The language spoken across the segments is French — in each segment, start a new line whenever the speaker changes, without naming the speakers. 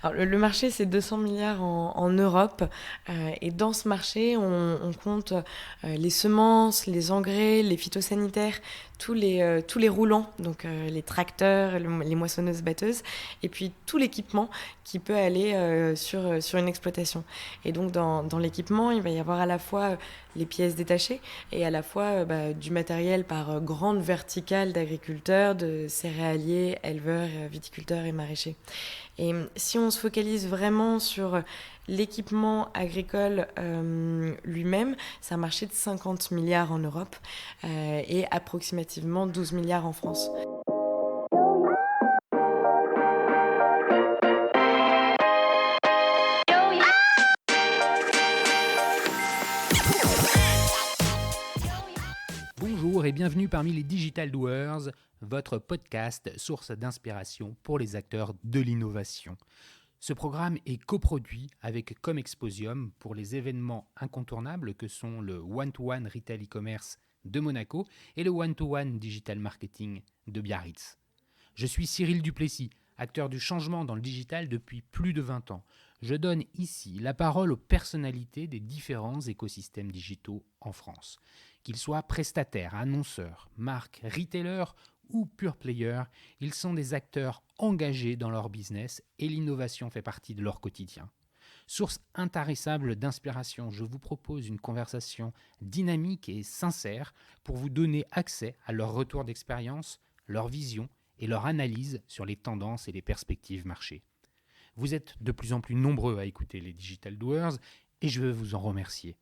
Alors, le marché, c'est 200 milliards en Europe. Et dans ce marché, on compte les semences, les engrais, les phytosanitaires, tous les roulants, donc les tracteurs, les moissonneuses-batteuses, et puis tout l'équipement qui peut aller sur une exploitation. Et donc, dans l'équipement, il va y avoir à la fois les pièces détachées et à la fois du matériel par grande verticale d'agriculteurs, de céréaliers, éleveurs, viticulteurs et maraîchers. Et si on se focalise vraiment sur l'équipement agricole lui-même, c'est un marché de 50 milliards en Europe et approximativement 12 milliards en France.
Bonjour et bienvenue parmi les Digital Doers, votre podcast source d'inspiration pour les acteurs de l'innovation. Ce programme est coproduit avec Comexposium pour les événements incontournables que sont le One-to-One Retail e-commerce de Monaco et le One-to-One Digital Marketing de Biarritz. Je suis Cyril Duplessis, acteur du changement dans le digital depuis plus de 20 ans. Je donne ici la parole aux personnalités des différents écosystèmes digitaux en France. Qu'ils soient prestataires, annonceurs, marques, retailers ou pure players, ils sont des acteurs engagés dans leur business et l'innovation fait partie de leur quotidien. Source intarissable d'inspiration, je vous propose une conversation dynamique et sincère pour vous donner accès à leur retour d'expérience, leur vision et leur analyse sur les tendances et les perspectives marché. Vous êtes de plus en plus nombreux à écouter les Digital Doers et je veux vous en remercier.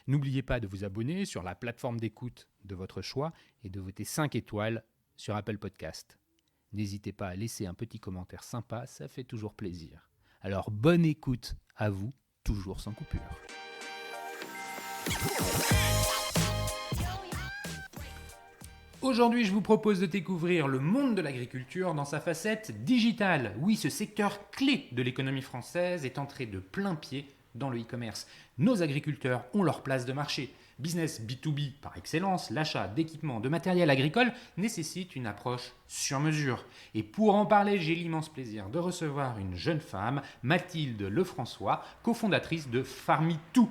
N'oubliez pas de vous abonner sur la plateforme d'écoute de votre choix et de voter 5 étoiles sur Apple Podcast. N'hésitez pas à laisser un petit commentaire sympa, ça fait toujours plaisir. Alors bonne écoute à vous, toujours sans coupure. Aujourd'hui, je vous propose de découvrir le monde de l'agriculture dans sa facette digitale. Oui, ce secteur clé de l'économie française est entré de plein pied dans le e-commerce. Nos agriculteurs ont leur place de marché. Business B2B par excellence, l'achat d'équipements, de matériel agricole nécessite une approche sur mesure. Et pour en parler, j'ai l'immense plaisir de recevoir une jeune femme, Mathilde Lefrançois, cofondatrice de Farmitou.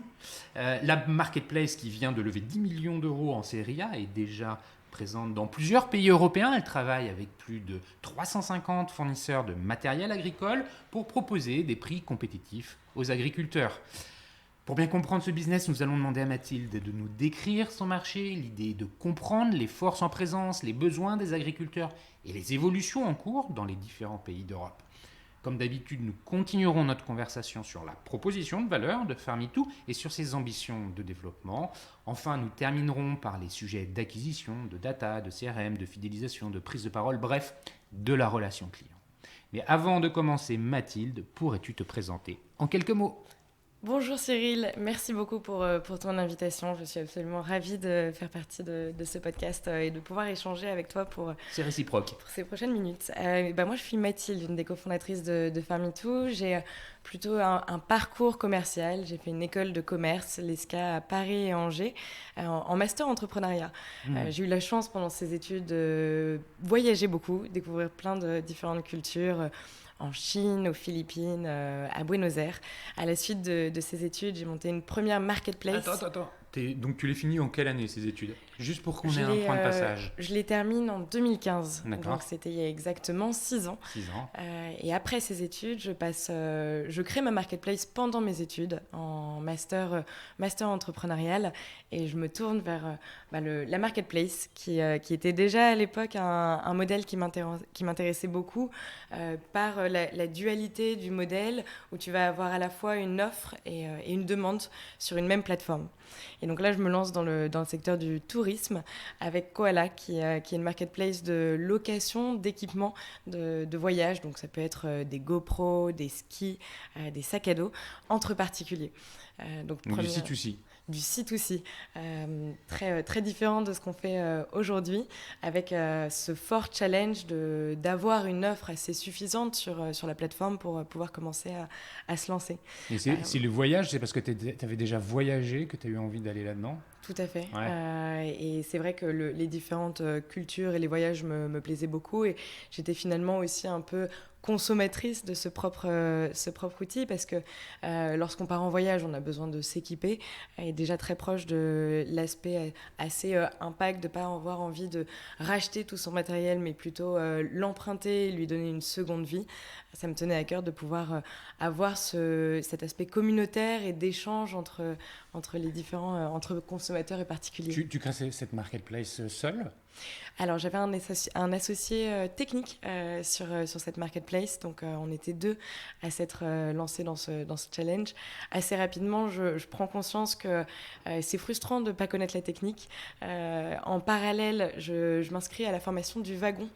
La marketplace qui vient de lever 10 millions d'euros en série A est déjà présente dans plusieurs pays européens. Elle travaille avec plus de 350 fournisseurs de matériel agricole pour proposer des prix compétitifs aux agriculteurs. Pour bien comprendre ce business, nous allons demander à Mathilde de nous décrire son marché, l'idée de comprendre les forces en présence, les besoins des agriculteurs et les évolutions en cours dans les différents pays d'Europe. Comme d'habitude, nous continuerons notre conversation sur la proposition de valeur de Farmitou et sur ses ambitions de développement. Enfin, nous terminerons par les sujets d'acquisition, de data, de CRM, de fidélisation, de prise de parole, bref, de la relation client. Mais avant de commencer, Mathilde, pourrais-tu te présenter en quelques mots ?
Bonjour Cyril, merci beaucoup pour ton invitation. Je suis absolument ravie de faire partie de ce podcast et de pouvoir échanger avec toi
C'est réciproque.
Pour ces prochaines minutes. Moi, je suis Mathilde, une des cofondatrices de Farmitou. J'ai plutôt un parcours commercial. J'ai fait une école de commerce, l'ESCA à Paris et Angers, en master entrepreneuriat. J'ai eu la chance pendant ces études de voyager beaucoup, découvrir plein de différentes cultures, en Chine, aux Philippines, à Buenos Aires. À la suite de ces études, j'ai monté une première marketplace.
Attends. Donc tu les finis en quelle année ces études ? Juste pour qu'on ait un point de passage.
Je les termine en 2015.
D'accord.
Donc c'était il y a exactement 6 ans.
6 ans.
Et après ces études, je crée ma marketplace pendant mes études en master entrepreneurial et je me tourne vers la marketplace qui était déjà à l'époque un modèle qui m'intéressait beaucoup par la dualité du modèle où tu vas avoir à la fois une offre et une demande sur une même plateforme. Et donc là, je me lance dans le secteur du tourisme avec Koala, qui est une marketplace de location d'équipements de voyage. Donc ça peut être des GoPro, des skis, des sacs à dos entre particuliers.
Donc du C2C.
Du C2C, très, très différent de ce qu'on fait aujourd'hui, avec ce fort challenge d'avoir une offre assez suffisante sur la plateforme pour pouvoir commencer à se lancer.
Et c'est le voyage, c'est parce que tu avais déjà voyagé que tu as eu envie d'aller là-dedans ?
Tout à fait.
Ouais.
Et c'est vrai que les différentes cultures et les voyages me plaisaient beaucoup. Et j'étais finalement aussi un peu consommatrice de ce propre outil parce que lorsqu'on part en voyage, on a besoin de s'équiper et déjà très proche de l'aspect assez impact, de ne pas avoir envie de racheter tout son matériel, mais plutôt l'emprunter et lui donner une seconde vie. Ça me tenait à cœur de pouvoir avoir cet aspect communautaire et d'échange entre les différents entre consommateurs et particuliers.
Tu crées cette marketplace seule?
Alors, j'avais un associé technique sur cette marketplace. Donc, on était deux à s'être lancés dans ce challenge. Assez rapidement, je prends conscience que c'est frustrant de ne pas connaître la technique. En parallèle, je m'inscris à la formation du Wagon,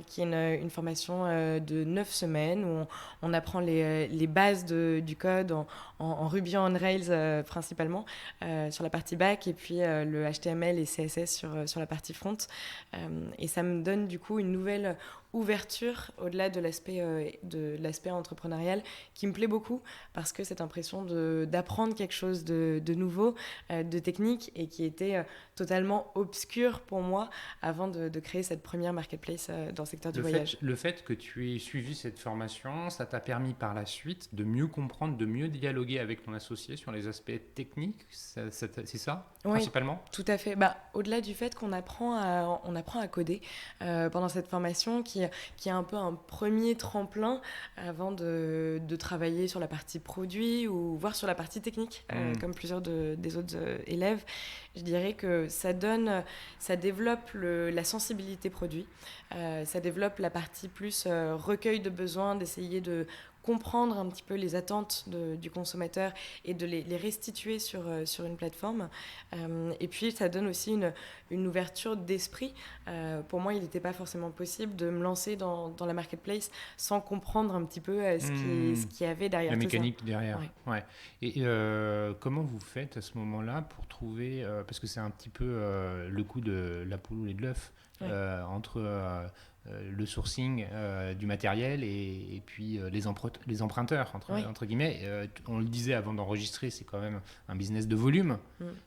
qui est une formation de 9 semaines où on apprend les bases du code en Ruby on Rails principalement sur la partie back et puis le HTML et CSS sur la partie front. Et ça me donne du coup une nouvelle ouverture au-delà de l'aspect entrepreneurial qui me plaît beaucoup parce que cette impression d'apprendre quelque chose de nouveau, de technique et qui était totalement obscur pour moi avant de créer cette première marketplace dans le secteur du voyage.
Le fait que tu aies suivi cette formation, ça t'a permis par la suite de mieux comprendre, de mieux dialoguer avec ton associé sur les aspects techniques, c'est ça,
oui,
principalement?
Tout à fait. Au-delà du fait qu'on apprend à coder pendant cette formation qui est un peu un premier tremplin avant de travailler sur la partie produit ou voire sur la partie technique, comme plusieurs des autres élèves. Je dirais que ça développe la sensibilité produit, ça développe la partie plus recueil de besoins, d'essayer de comprendre un petit peu les attentes du consommateur et de les restituer sur une plateforme. Et puis, ça donne aussi une ouverture d'esprit. Pour moi, il n'était pas forcément possible de me lancer dans la marketplace sans comprendre un petit peu ce qu'il y avait derrière
la
tout
mécanique
ça.
derrière.
Ouais.
Ouais. Et comment vous faites à ce moment-là pour trouver, parce que c'est un petit peu le coup de la poule et de l'œuf, entre le sourcing du matériel et puis les emprunteurs, entre guillemets. On le disait avant d'enregistrer, c'est quand même un business de volume.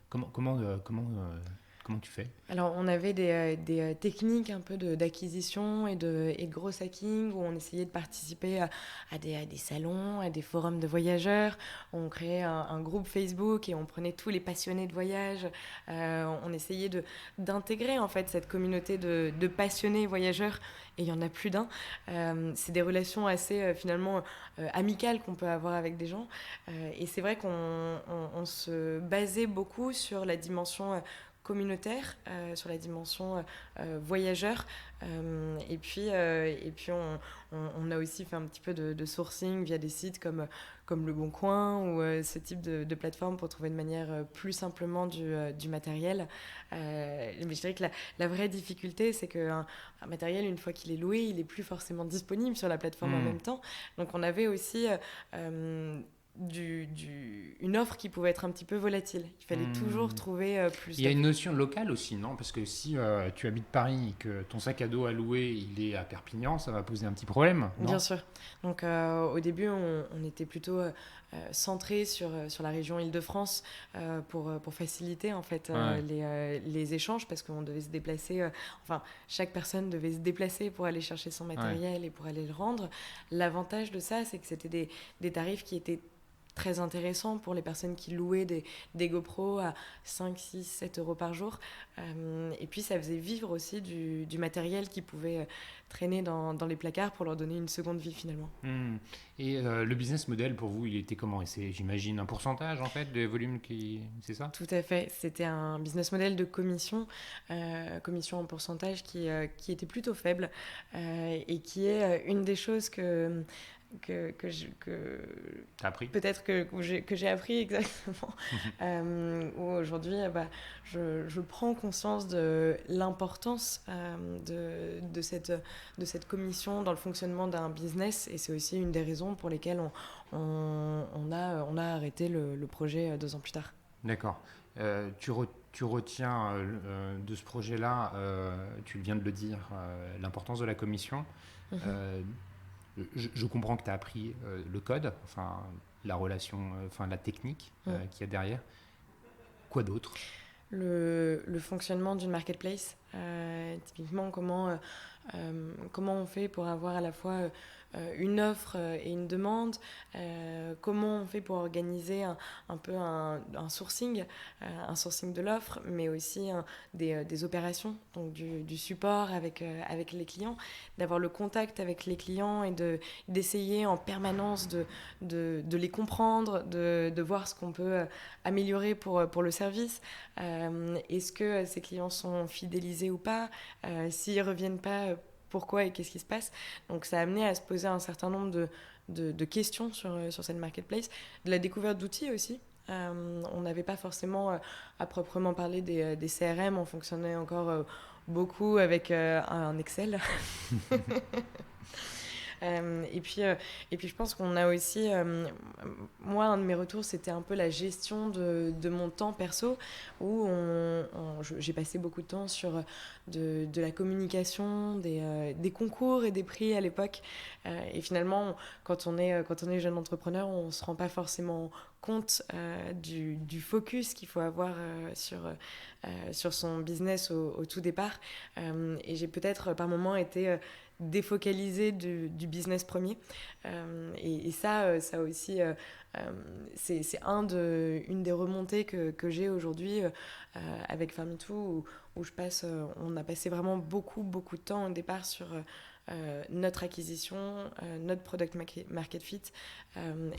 Comment tu fais?
Alors, on avait des techniques un peu d'acquisition et de gros hacking où on essayait de participer à des salons, à des forums de voyageurs. On créait un groupe Facebook et on prenait tous les passionnés de voyage. On essayait d'intégrer en fait cette communauté de passionnés voyageurs et il y en a plus d'un. C'est des relations assez finalement amicales qu'on peut avoir avec des gens. Et c'est vrai qu'on se basait beaucoup sur la dimension communautaire, sur la dimension voyageur. Et puis on a aussi fait un petit peu de sourcing via des sites comme Le Bon Coin ou ce type de plateforme pour trouver de manière plus simplement du matériel. Mais je dirais que la vraie difficulté, c'est qu'un matériel, une fois qu'il est loué, il n'est plus forcément disponible sur la plateforme en même temps. Donc on avait aussi une offre qui pouvait être un petit peu volatile. Il fallait toujours trouver plus.
Il y a une notion locale aussi, non? Parce que si tu habites Paris et que ton sac à dos à louer, il est à Perpignan, ça va poser un petit problème, non?
Bien sûr. Donc au début, on était plutôt centré sur la région Île-de-France pour faciliter en fait les échanges parce qu'on devait se déplacer. Enfin, chaque personne devait se déplacer pour aller chercher son matériel et pour aller le rendre. L'avantage de ça, c'est que c'était des tarifs qui étaient très intéressant pour les personnes qui louaient des GoPro à 5, 6, 7 euros par jour. Et puis ça faisait vivre aussi du matériel qui pouvait traîner dans les placards pour leur donner une seconde vie finalement.
Et le business model pour vous, il était comment? Et c'est, j'imagine, un pourcentage en fait des volumes c'est ça?
Tout à fait. C'était un business model de commission en pourcentage qui était plutôt faible et qui est une des choses que
t'as appris
peut-être que j'ai appris exactement où aujourd'hui je prends conscience de l'importance de cette commission dans le fonctionnement d'un business et c'est aussi une des raisons pour lesquelles on a arrêté le projet 2 ans plus tard.
D'accord. Tu retiens de ce projet-là, tu viens de le dire, l'importance de la commission. Je comprends que tu as appris le code, enfin la relation, enfin la technique qu'il y a derrière. Quoi d'autre?
Le fonctionnement d'une marketplace, Typiquement, comment on fait pour avoir à la fois une offre et une demande, comment on fait pour organiser un peu un sourcing de l'offre, mais aussi des opérations, donc du support avec les clients, d'avoir le contact avec les clients et d'essayer en permanence de les comprendre, de voir ce qu'on peut améliorer pour le service. Est-ce que ces clients sont fidélisés ou pas? S'ils ne reviennent pas, pourquoi et qu'est-ce qui se passe? Donc ça a amené à se poser un certain nombre de questions sur cette marketplace, de la découverte d'outils aussi. On n'avait pas forcément à proprement parler des CRM, on fonctionnait encore beaucoup avec un Excel. Et puis je pense qu'on a aussi, moi un de mes retours c'était un peu la gestion de mon temps perso où j'ai passé beaucoup de temps sur de la communication, des concours et des prix à l'époque, et finalement quand on est jeune entrepreneur on ne se rend pas forcément compte du focus qu'il faut avoir sur son business au tout départ, et j'ai peut-être par moments été défocalisé du business premier, et ça aussi c'est une des remontées que j'ai aujourd'hui avec Farmitou, où on a passé vraiment beaucoup de temps au départ sur notre acquisition, notre product market fit,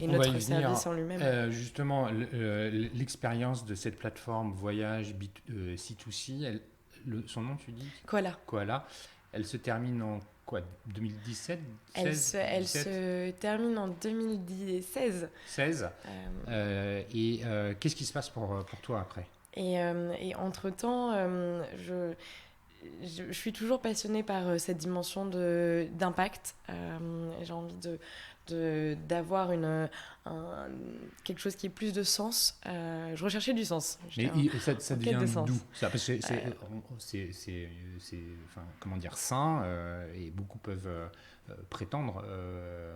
et notre service en lui-même.
Justement, l'expérience de cette plateforme voyage C2C, son nom tu dis Koala, elle se termine en quoi, 2017
Elle se termine en 2016.
16. Et qu'est-ce qui se passe pour toi après?
Et entre-temps, je suis toujours passionnée par cette dimension d'impact. J'ai envie d'avoir quelque chose qui ait plus de sens. Je recherchais du sens.
Mais ça devient d'où ça? Parce que c'est comment dire, sain, et beaucoup peuvent prétendre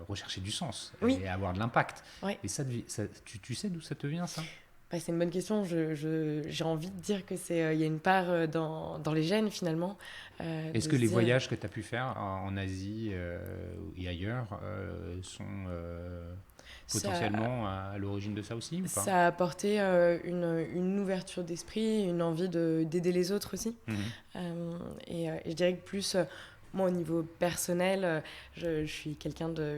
rechercher du sens,
oui,
et avoir de l'impact.
Oui.
Et tu sais d'où ça te vient, ça?
C'est une bonne question. J'ai envie de dire que il y a une part dans les gènes finalement.
Est-ce que les voyages que tu as pu faire en Asie et ailleurs sont potentiellement à l'origine de ça aussi, ou pas?
Ça a apporté une ouverture d'esprit, une envie d'aider les autres aussi. Et je dirais que plus... moi, au niveau personnel, je suis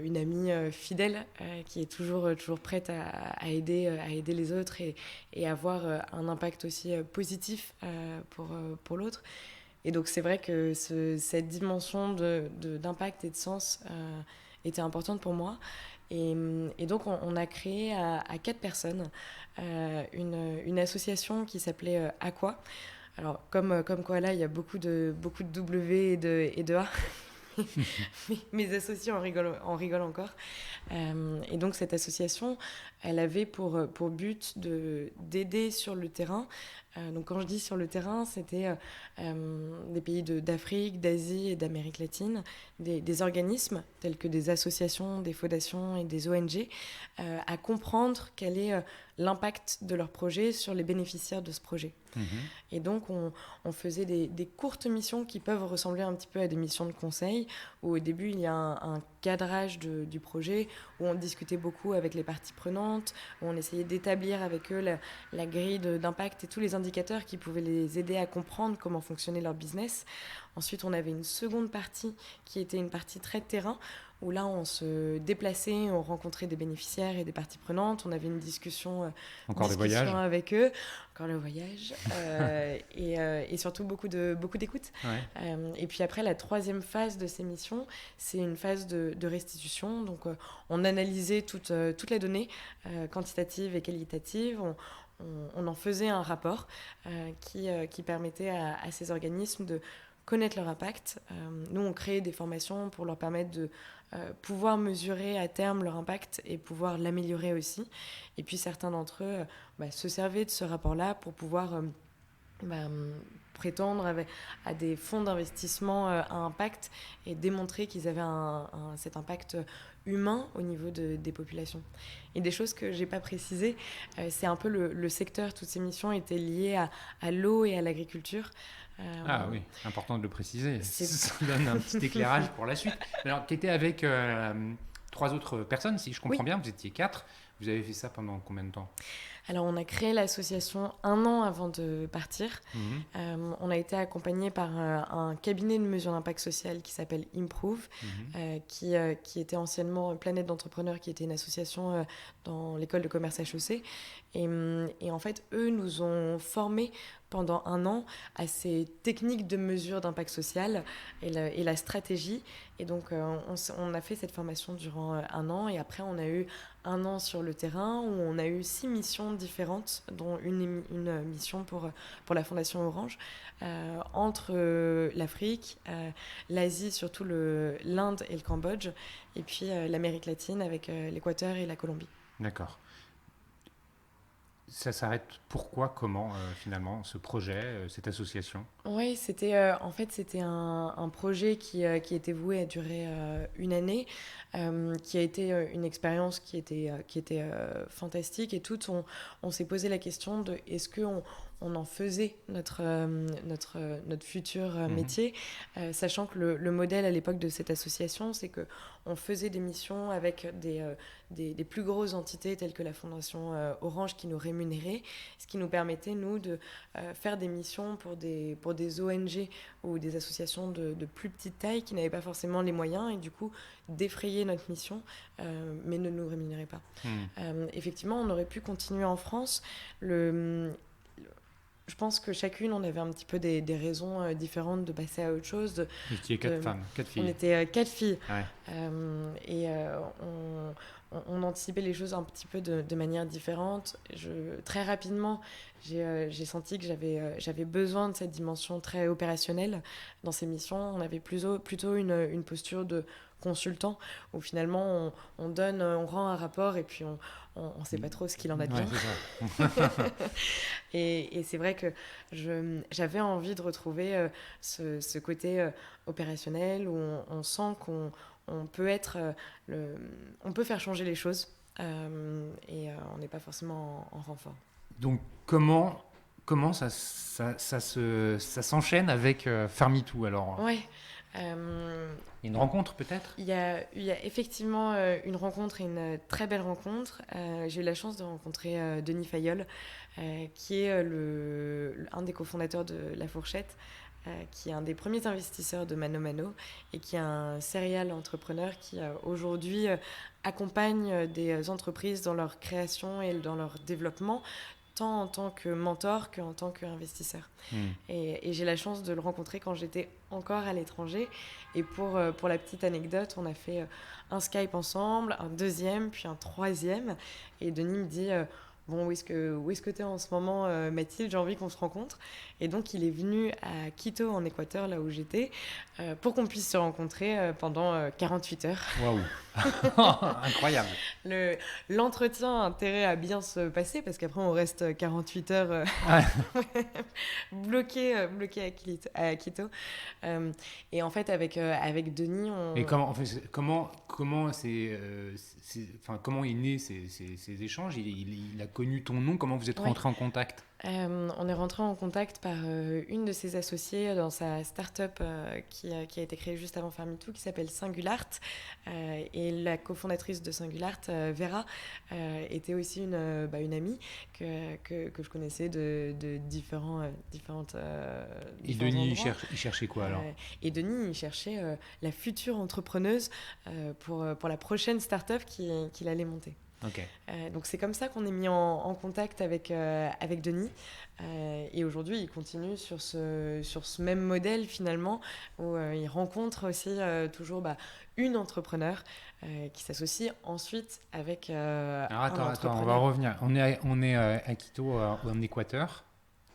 une amie fidèle qui est toujours prête à aider les autres et avoir un impact aussi positif pour l'autre. Et donc, c'est vrai que cette dimension d'impact et de sens était importante pour moi. Et donc, on a créé à 4 personnes une association qui s'appelait Aqua. Alors, comme Koala, il y a beaucoup de W et de A. Mes associés en rigolent encore. Et donc, cette association, elle avait pour but d'aider sur le terrain. Donc, quand je dis sur le terrain, c'était des pays d'Afrique, d'Asie et d'Amérique latine, des organismes tels que des associations, des fondations et des ONG, à comprendre quel est l'impact de leur projet sur les bénéficiaires de ce projet. Et donc, on faisait des courtes missions qui peuvent ressembler un petit peu à des missions de conseil, où au début, il y a un cadrage du projet, où on discutait beaucoup avec les parties prenantes, où on essayait d'établir avec eux la grille d'impact et tous les indicateurs qui pouvaient les aider à comprendre comment fonctionnait leur business. Ensuite, on avait une seconde partie qui était une partie très de terrain, où là, on se déplaçait, on rencontrait des bénéficiaires et des parties prenantes, on avait une discussion avec eux, encore le voyage, et surtout beaucoup d'écoute.
Ouais.
Et puis après, la troisième phase de ces missions, c'est une phase de restitution. Donc, on analysait toutes les données quantitatives et qualitatives, on en faisait un rapport qui permettait à ces organismes de connaître leur impact. Nous, on créait des formations pour leur permettre de pouvoir mesurer à terme leur impact et pouvoir l'améliorer aussi. Et puis, certains d'entre eux se servaient de ce rapport-là pour pouvoir prétendre à des fonds d'investissement à impact et démontrer qu'ils avaient cet impact humain au niveau des populations. Et des choses que je n'ai pas précisées, c'est un peu le secteur. Toutes ces missions étaient liées à l'eau et à l'agriculture.
Ah oui, important de le préciser.
C'est
Ça donne un petit éclairage pour la suite. Alors, tu étais avec 3 autres personnes, si je
Oui.
comprends bien. Vous étiez 4. Vous avez fait ça pendant combien de temps?
Alors, on a créé l'association un an avant de partir.
Mhm,
On a été accompagné par un cabinet de mesure d'impact social qui s'appelle Improve,
mhm.
qui était anciennement Planète d'entrepreneurs, qui était une association dans l'école de commerce HEC. Et en fait, eux nous ont formés pendant un an à ces techniques de mesure d'impact social et la stratégie. Et donc, on a fait cette formation durant un an. Et après, on a eu un an sur le terrain où on a eu 6 missions différentes, dont une mission pour la Fondation Orange, entre l'Afrique, l'Asie, surtout l'Inde et le Cambodge, et puis l'Amérique latine avec l'Équateur et la Colombie.
D'accord. Ça s'arrête pourquoi, comment, finalement, ce projet, cette association?
Oui, en fait c'était un projet qui était voué à durer une année, qui a été une expérience qui était fantastique, et on s'est posé la question de est-ce on en faisait notre futur
Mhm,
métier, sachant que le modèle à l'époque de cette association, c'est que on faisait des missions avec des plus grosses entités telles que la Fondation Orange qui nous rémunérait, ce qui nous permettait, nous, de faire des missions pour des ONG ou des associations de plus petite taille qui n'avaient pas forcément les moyens, et du coup d'effrayer notre mission, mais ne nous rémunéraient pas.
mhm.
Effectivement, on aurait pu continuer en France. Je pense que chacune, on avait un petit peu des raisons différentes de passer à autre chose.
Vous étiez 4 femmes, 4
On
filles.
était 4 filles,
Ouais.
et on anticipait les choses un petit peu de manière différente. Très rapidement, j'ai senti que j'avais besoin de cette dimension très opérationnelle dans ces missions. On avait plutôt une posture de consultant, où finalement on rend un rapport, et puis on ne sait pas trop ce qu'il en
Ouais,
advient.
c'est ça.
Et c'est vrai que j'avais envie de retrouver ce côté opérationnel où on sent on peut on peut faire changer les choses, et on n'est pas forcément en renfort.
Donc, comment ça s'enchaîne avec Farmitou alors?
Ouais. euh,
Une rencontre peut-être?
il y a effectivement une rencontre, et une très belle rencontre. J'ai eu la chance de rencontrer Denis Fayolle, qui est un des cofondateurs de La Fourchette, qui est un des premiers investisseurs de Mano Mano, et qui est un serial entrepreneur qui aujourd'hui accompagne des entreprises dans leur création et dans leur développement, tant en tant que mentor qu'en tant qu'investisseur.
Hmm.
Et j'ai la chance de le rencontrer quand j'étais encore à l'étranger. Et pour la petite anecdote, on a fait un Skype ensemble, un deuxième, puis un troisième. Et Denis me dit bon, où est-ce que tu es en ce moment, Mathilde? J'ai envie qu'on se rencontre. Et donc, il est venu à Quito, en Équateur, là où j'étais, pour qu'on puisse se rencontrer pendant 48 heures.
Waouh! Incroyable!
L'entretien a intérêt à bien se passer, parce qu'après, on reste 48 heures
Ouais.
bloqué à Quito. Et en fait, avec Denis,
Et comment, en fait, comment est né ces échanges? Il a connu ton nom. Comment vous êtes
ouais,
rentré en contact?
on est rentré en contact par une de ses associées dans sa start-up qui a été créée juste avant Farmitou, qui s'appelle Singulart. Et la cofondatrice de Singulart, Vera, était aussi une amie que je connaissais de différentes
Et
différents
Denis,
endroits.
il cherchait quoi alors?
Et Denis, il cherchait la future entrepreneuse pour la prochaine start-up qu'il allait monter.
Ok.
Donc c'est comme ça qu'on est mis en contact avec Denis. Et aujourd'hui, il continue sur ce même modèle finalement, où il rencontre aussi toujours une entrepreneur qui s'associe ensuite avec
Alors
un
attends, on va
entrepreneur.
revenir. On est à Quito, en Équateur.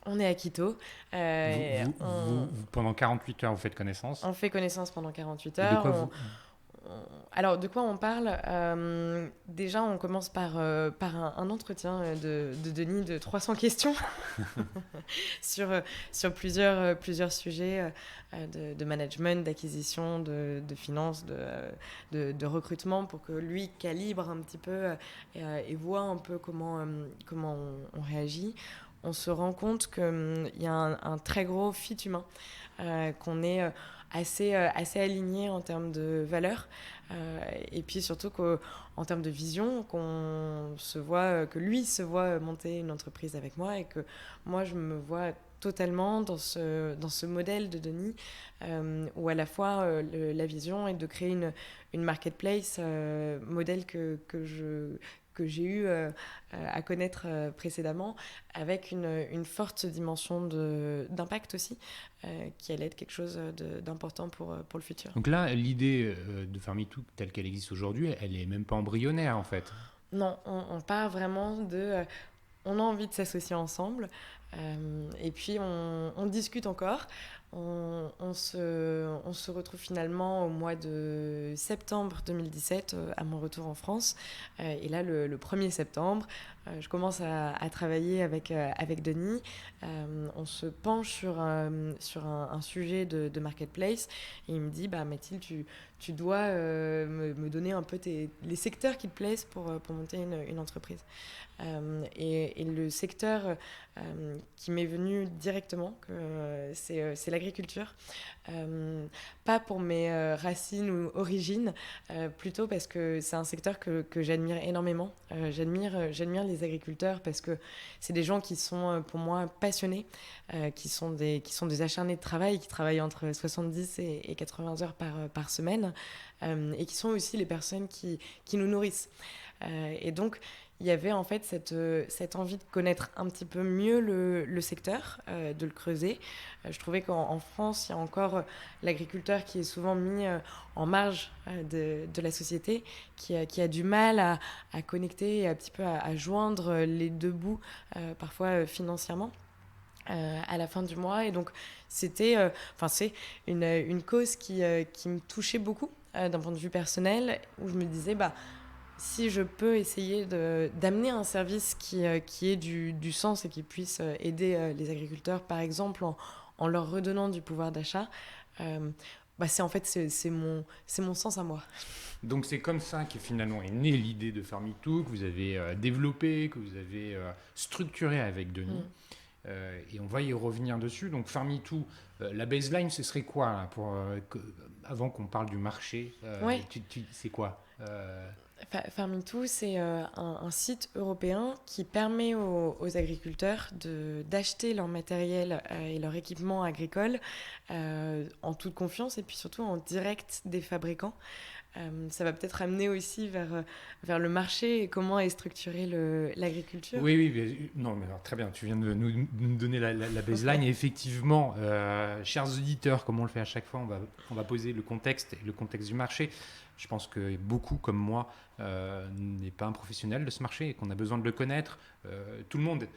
On est à Quito.
Pendant 48 heures, vous faites connaissance.
On fait connaissance pendant 48
Et de
heures.
quoi vous...
Alors, de quoi on parle? Déjà, on commence par un entretien de Denis de 300 questions sur plusieurs sujets de management, d'acquisition, de finances, de recrutement, pour que lui calibre un petit peu et voit un peu comment on réagit. on se rend compte qu'il y a un très gros fit humain, qu'on est assez aligné en termes de valeurs, et puis surtout qu'en termes de vision, que lui se voit monter une entreprise avec moi et que moi je me vois totalement dans ce modèle de Denis, où à la fois la vision est de créer une marketplace, modèle que j'ai eu à connaître précédemment, avec une forte dimension d'impact aussi, qui allait être quelque chose d'important pour le futur.
Donc là, l'idée de Farmitou telle qu'elle existe aujourd'hui, elle est même pas embryonnaire en fait.
Non, on part vraiment on a envie de s'associer ensemble, et puis on discute encore. On se retrouve finalement au mois de septembre 2017, à mon retour en France. Et là, le 1er septembre, je commence à travailler avec Denis. On se penche sur un sujet de marketplace. Et il me dit, Mathilde, tu dois me donner un peu les secteurs qui te plaisent pour monter une entreprise. Et le secteur qui m'est venu directement, c'est l'agriculture. Pas pour mes racines ou origines, plutôt parce que c'est un secteur que j'admire énormément. J'admire les agriculteurs parce que c'est des gens qui sont pour moi passionnés, qui sont des acharnés de travail, qui travaillent entre 70 et 80 heures par semaine, et qui sont aussi les personnes qui nous nourrissent. Et donc, il y avait en fait cette envie de connaître un petit peu mieux le secteur, de le creuser. Je trouvais qu'en France, il y a encore l'agriculteur qui est souvent mis en marge de la société, qui a du mal à connecter et un petit peu à joindre les deux bouts, parfois financièrement, à la fin du mois. Et donc, c'est une cause qui me touchait beaucoup d'un point de vue personnel, où je me disais, si je peux essayer d'amener un service qui ait du sens et qui puisse aider les agriculteurs, par exemple, en leur redonnant du pouvoir d'achat, c'est mon sens à moi.
Donc c'est comme ça que finalement est née l'idée de Farmitou, que vous avez développée, que vous avez structurée avec Denis. Et on va y revenir dessus. Donc Farmitou, la baseline, ce serait quoi là, avant qu'on parle du marché,
Ouais.
c'est quoi
Farmitou, c'est un site européen qui permet aux agriculteurs d'acheter leur matériel et leur équipement agricole en toute confiance, et puis surtout en direct des fabricants. Ça va peut-être amener aussi vers le marché et comment est structurée l'agriculture.
Oui, non, mais alors, très bien, tu viens de nous donner la baseline. Et effectivement, chers auditeurs, comme on le fait à chaque fois, on va poser le contexte du marché. Je pense que beaucoup, comme moi, n'est pas un professionnel de ce marché et qu'on a besoin de le connaître. Tout le monde,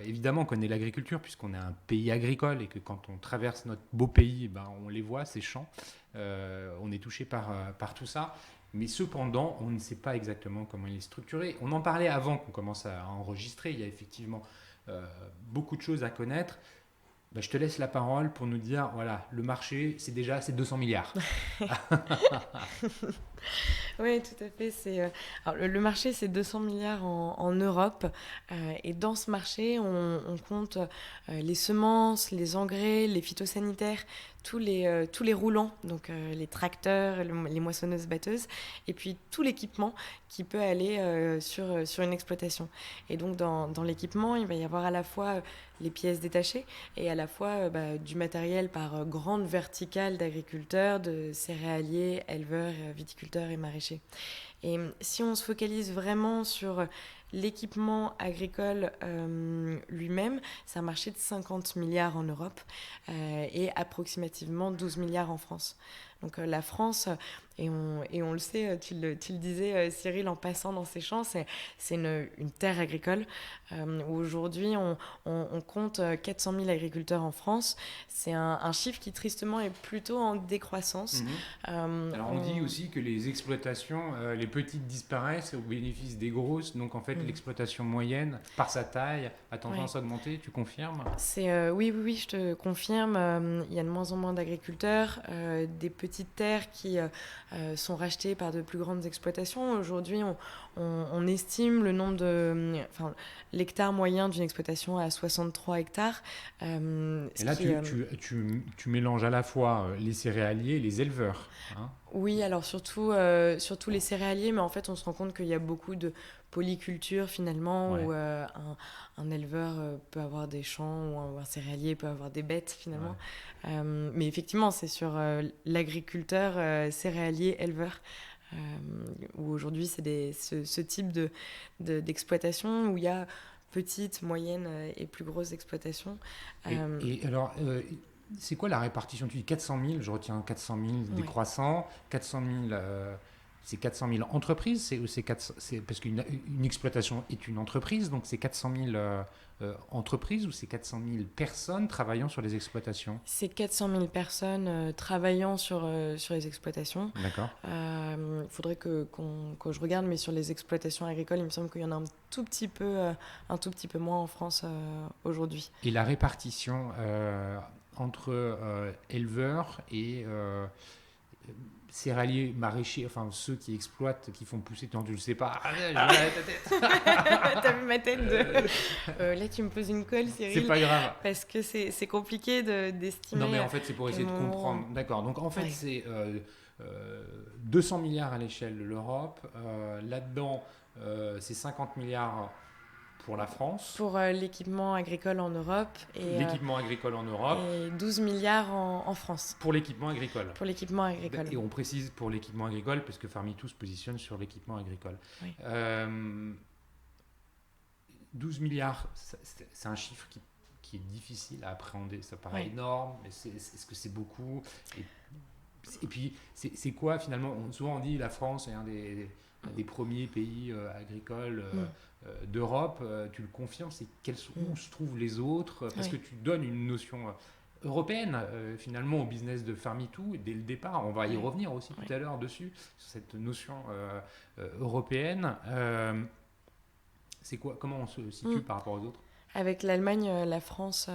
évidemment, connaît l'agriculture puisqu'on est un pays agricole et que quand on traverse notre beau pays, on les voit, ces champs. On est touché par tout ça. Mais cependant, on ne sait pas exactement comment il est structuré. On en parlait avant qu'on commence à enregistrer. Il y a effectivement beaucoup de choses à connaître. Je te laisse la parole pour nous dire, voilà, le marché, c'est 200 milliards.
Oui, tout à fait. Alors, le marché, c'est 200 milliards en Europe. Et dans ce marché, on compte les semences, les engrais, les phytosanitaires, tous les roulants, donc les tracteurs, les moissonneuses-batteuses, et puis tout l'équipement qui peut aller sur une exploitation. Et donc, dans l'équipement, il va y avoir à la fois les pièces détachées et à la fois du matériel par grande verticale d'agriculteurs, de céréaliers, éleveurs, viticulteurs et maraîchers. Et si on se focalise vraiment sur l'équipement agricole lui-même, c'est un marché de 50 milliards en Europe et approximativement 12 milliards en France. Donc la France, et on le sait, tu le disais Cyril en passant dans ces champs, c'est une terre agricole où aujourd'hui on compte 400 000 agriculteurs en France. C'est un chiffre qui tristement est plutôt en décroissance.
Alors on dit aussi que les exploitations, les petites disparaissent au bénéfice des grosses, donc en fait l'exploitation moyenne, par sa taille, a tendance à augmenter, tu confirmes ?
Oui, je te confirme. Il y a de moins en moins d'agriculteurs, des petits petites terres qui sont rachetées par de plus grandes exploitations. Aujourd'hui, on estime le nombre l'hectare moyen d'une exploitation à 63 hectares.
Et là, tu mélanges à la fois les céréaliers et les éleveurs. Hein.
Oui, alors surtout les céréaliers, mais en fait, on se rend compte qu'il y a beaucoup de polyculture finalement,
Ouais.
où un éleveur peut avoir des champs, ou un céréalier peut avoir des bêtes finalement.
Ouais.
Mais effectivement, c'est sur l'agriculteur, céréalier, éleveur, euh, où aujourd'hui, c'est ce type d'exploitation où il y a petites, moyennes et plus grosses exploitations.
Et alors, c'est quoi la répartition? Tu dis 400 000, je retiens 400 000
Ouais.
décroissants, 400 000, c'est 400 000 entreprises, c'est parce qu'une exploitation est une entreprise, donc c'est 400 000 entreprises ou c'est 400 000 personnes travaillant sur les exploitations?
C'est 400 000 personnes travaillant sur les exploitations.
D'accord.
Il faudrait que je regarde, mais sur les exploitations agricoles, il me semble qu'il y en a un tout petit peu moins en France aujourd'hui.
Et la répartition entre éleveurs et céréaliers, maraîchers, enfin ceux qui exploitent, qui font pousser, tu ne sais pas. Ah, je regarde ta tête.
T'as vu ma tête là, tu me poses une colle, Cyril.
C'est pas grave.
Parce que c'est compliqué d'estimer.
Non, mais en fait, c'est pour essayer de comprendre. D'accord. Donc, en fait, c'est 200 milliards à l'échelle de l'Europe. Là-dedans, c'est 50 milliards pour la France.
Pour l'équipement agricole en Europe.
L'équipement agricole en Europe.
Et 12 milliards en France.
Pour l'équipement agricole.
Pour l'équipement agricole.
Et on précise pour l'équipement agricole, parce que Farmitou se positionne sur l'équipement agricole.
Oui.
12 milliards, c'est un chiffre qui est difficile à appréhender. Ça paraît énorme, mais est-ce que c'est beaucoup? Et puis, c'est quoi finalement? Souvent on dit la France est un des premiers pays agricoles d'Europe. Tu le confirmes? Où se trouvent les autres? Parce que tu donnes une notion européenne finalement au business de Farmitou dès le départ. On va y revenir aussi tout à l'heure dessus, sur cette notion européenne. C'est quoi? Comment on se situe par rapport aux autres?
Avec l'Allemagne, la France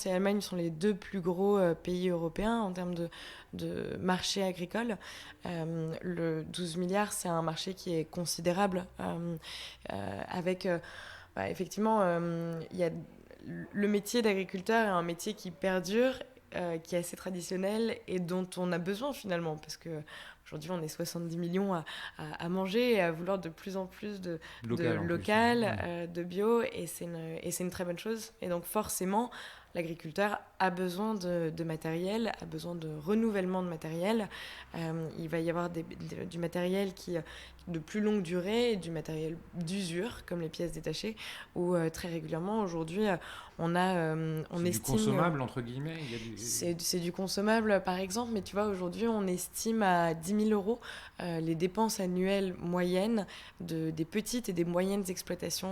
et l'Allemagne sont les deux plus gros pays européens en termes de marché agricole. Le 12 milliards, c'est un marché qui est considérable. Avec, effectivement, il y a le métier d'agriculteur est un métier qui perdure, qui est assez traditionnel et dont on a besoin finalement, parce que aujourd'hui, on est 70 millions à manger et à vouloir de plus en plus de local, de bio, et c'est une très bonne chose. Et donc forcément, l'agriculteur a besoin de matériel, a besoin de renouvellement de matériel. Il va y avoir du matériel qui de plus longue durée et du matériel d'usure, comme les pièces détachées, où très régulièrement, aujourd'hui, on estime...
du consommable, entre guillemets.
C'est du consommable, par exemple, mais tu vois, aujourd'hui, on estime à 10 000 euros les dépenses annuelles moyennes des petites et des moyennes exploitations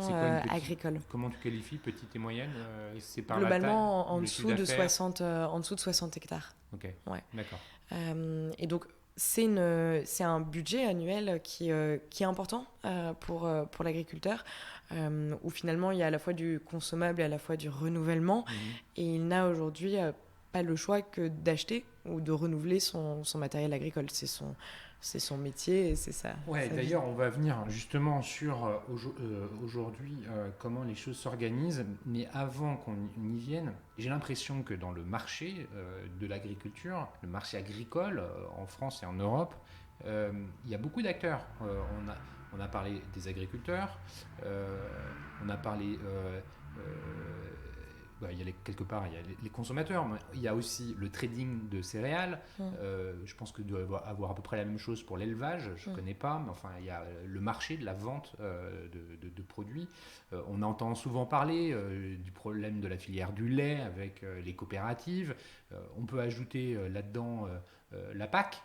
agricoles.
Comment tu qualifies petite et moyenne? C'est par
globalement en dessous de 60 hectares.
Ok,
ouais.
D'accord.
Et donc, c'est un budget annuel qui est important pour l'agriculteur, où finalement il y a à la fois du consommable et à la fois du renouvellement, et il n'a aujourd'hui pas le choix que d'acheter ou de renouveler son matériel agricole. C'est son métier et c'est ça.
Ouais, d'ailleurs, on va venir justement sur aujourd'hui comment les choses s'organisent. Mais avant qu'on y vienne, j'ai l'impression que dans le marché de l'agriculture, le marché agricole en France et en Europe, il y a beaucoup d'acteurs. On a parlé des agriculteurs, on a parlé... il y a quelque part il y a les consommateurs, mais il y a aussi le trading de céréales. Je pense que doit avoir à peu près la même chose pour l'élevage. Je ne connais pas, mais enfin il y a le marché de la vente de produits. On entend souvent parler du problème de la filière du lait avec les coopératives. On peut ajouter là-dedans la PAC,